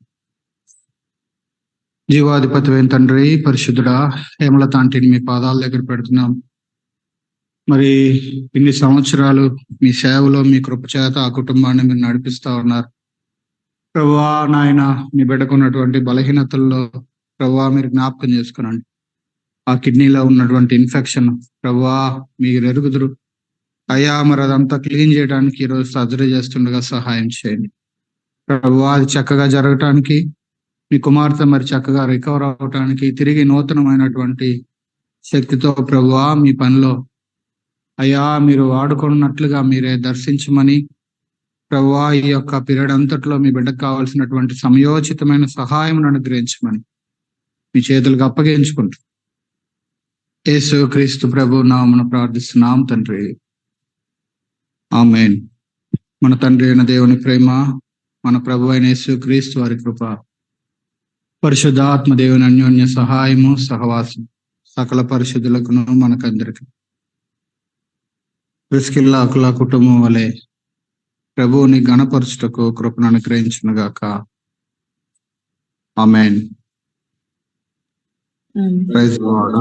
జీవాధిపతి తండ్రి, పరిశుద్ధుడా, హేమలత ఆంటీని మీ పాదాల దగ్గర పెడుతున్నాం. మరి ఇన్ని సంవత్సరాలు మీ సేవలో మీ కృప చేత ఆ కుటుంబాన్ని మీరు నడిపిస్తా ఉన్నారు ప్రభువా. నాయన మీ బిడ్డకున్నటువంటి బలహీనతల్లో ప్రభువా మీరు జ్ఞాపకం చేసుకునండి. ఆ కిడ్నీలో ఉన్నటువంటి ఇన్ఫెక్షన్ ప్రభువా మీరు ఎరుగుదురు అయ్యా. మరి అదంతా క్లీన్ చేయడానికి ఈరోజు సర్జరీ చేస్తుండగా సహాయం చేయండి ప్రభువా. అది చక్కగా జరగటానికి, మీ కుమార్తె మరి చక్కగా రికవర్ అవటానికి, తిరిగి నూతనమైనటువంటి శక్తితో ప్రభువా మీ పనిలో అయ్యా మీరు వాడుకున్నట్లుగా మీరే దర్శించమని ప్రభువా ఈ యొక్క పీరియడ్ అంతట్లో మీ బిడ్డకు కావాల్సినటువంటి సమయోచితమైన సహాయం అనుగ్రహించమని మీ చేతులకు అప్పగించుకుంటూ యేసు క్రీస్తు ప్రభు నామమున ప్రార్థిస్తున్నాం తండ్రి. ఆమేన్. మన తండ్రి అయిన దేవుని ప్రేమ, మన ప్రభు అయిన యేసు క్రీస్తు వారి కృప, పరిశుద్ధాత్మ దేవుని అన్యోన్య సహాయము, సహవాసం సకల పరిశుద్ధులకును మనకందరికి ప్రిస్కిల్లా అకుల కుటుంబం వలె ప్రభువుని గణపరచుటకు కృపను అనుగ్రహించునుగాక. ఆమేన్. Praise lord.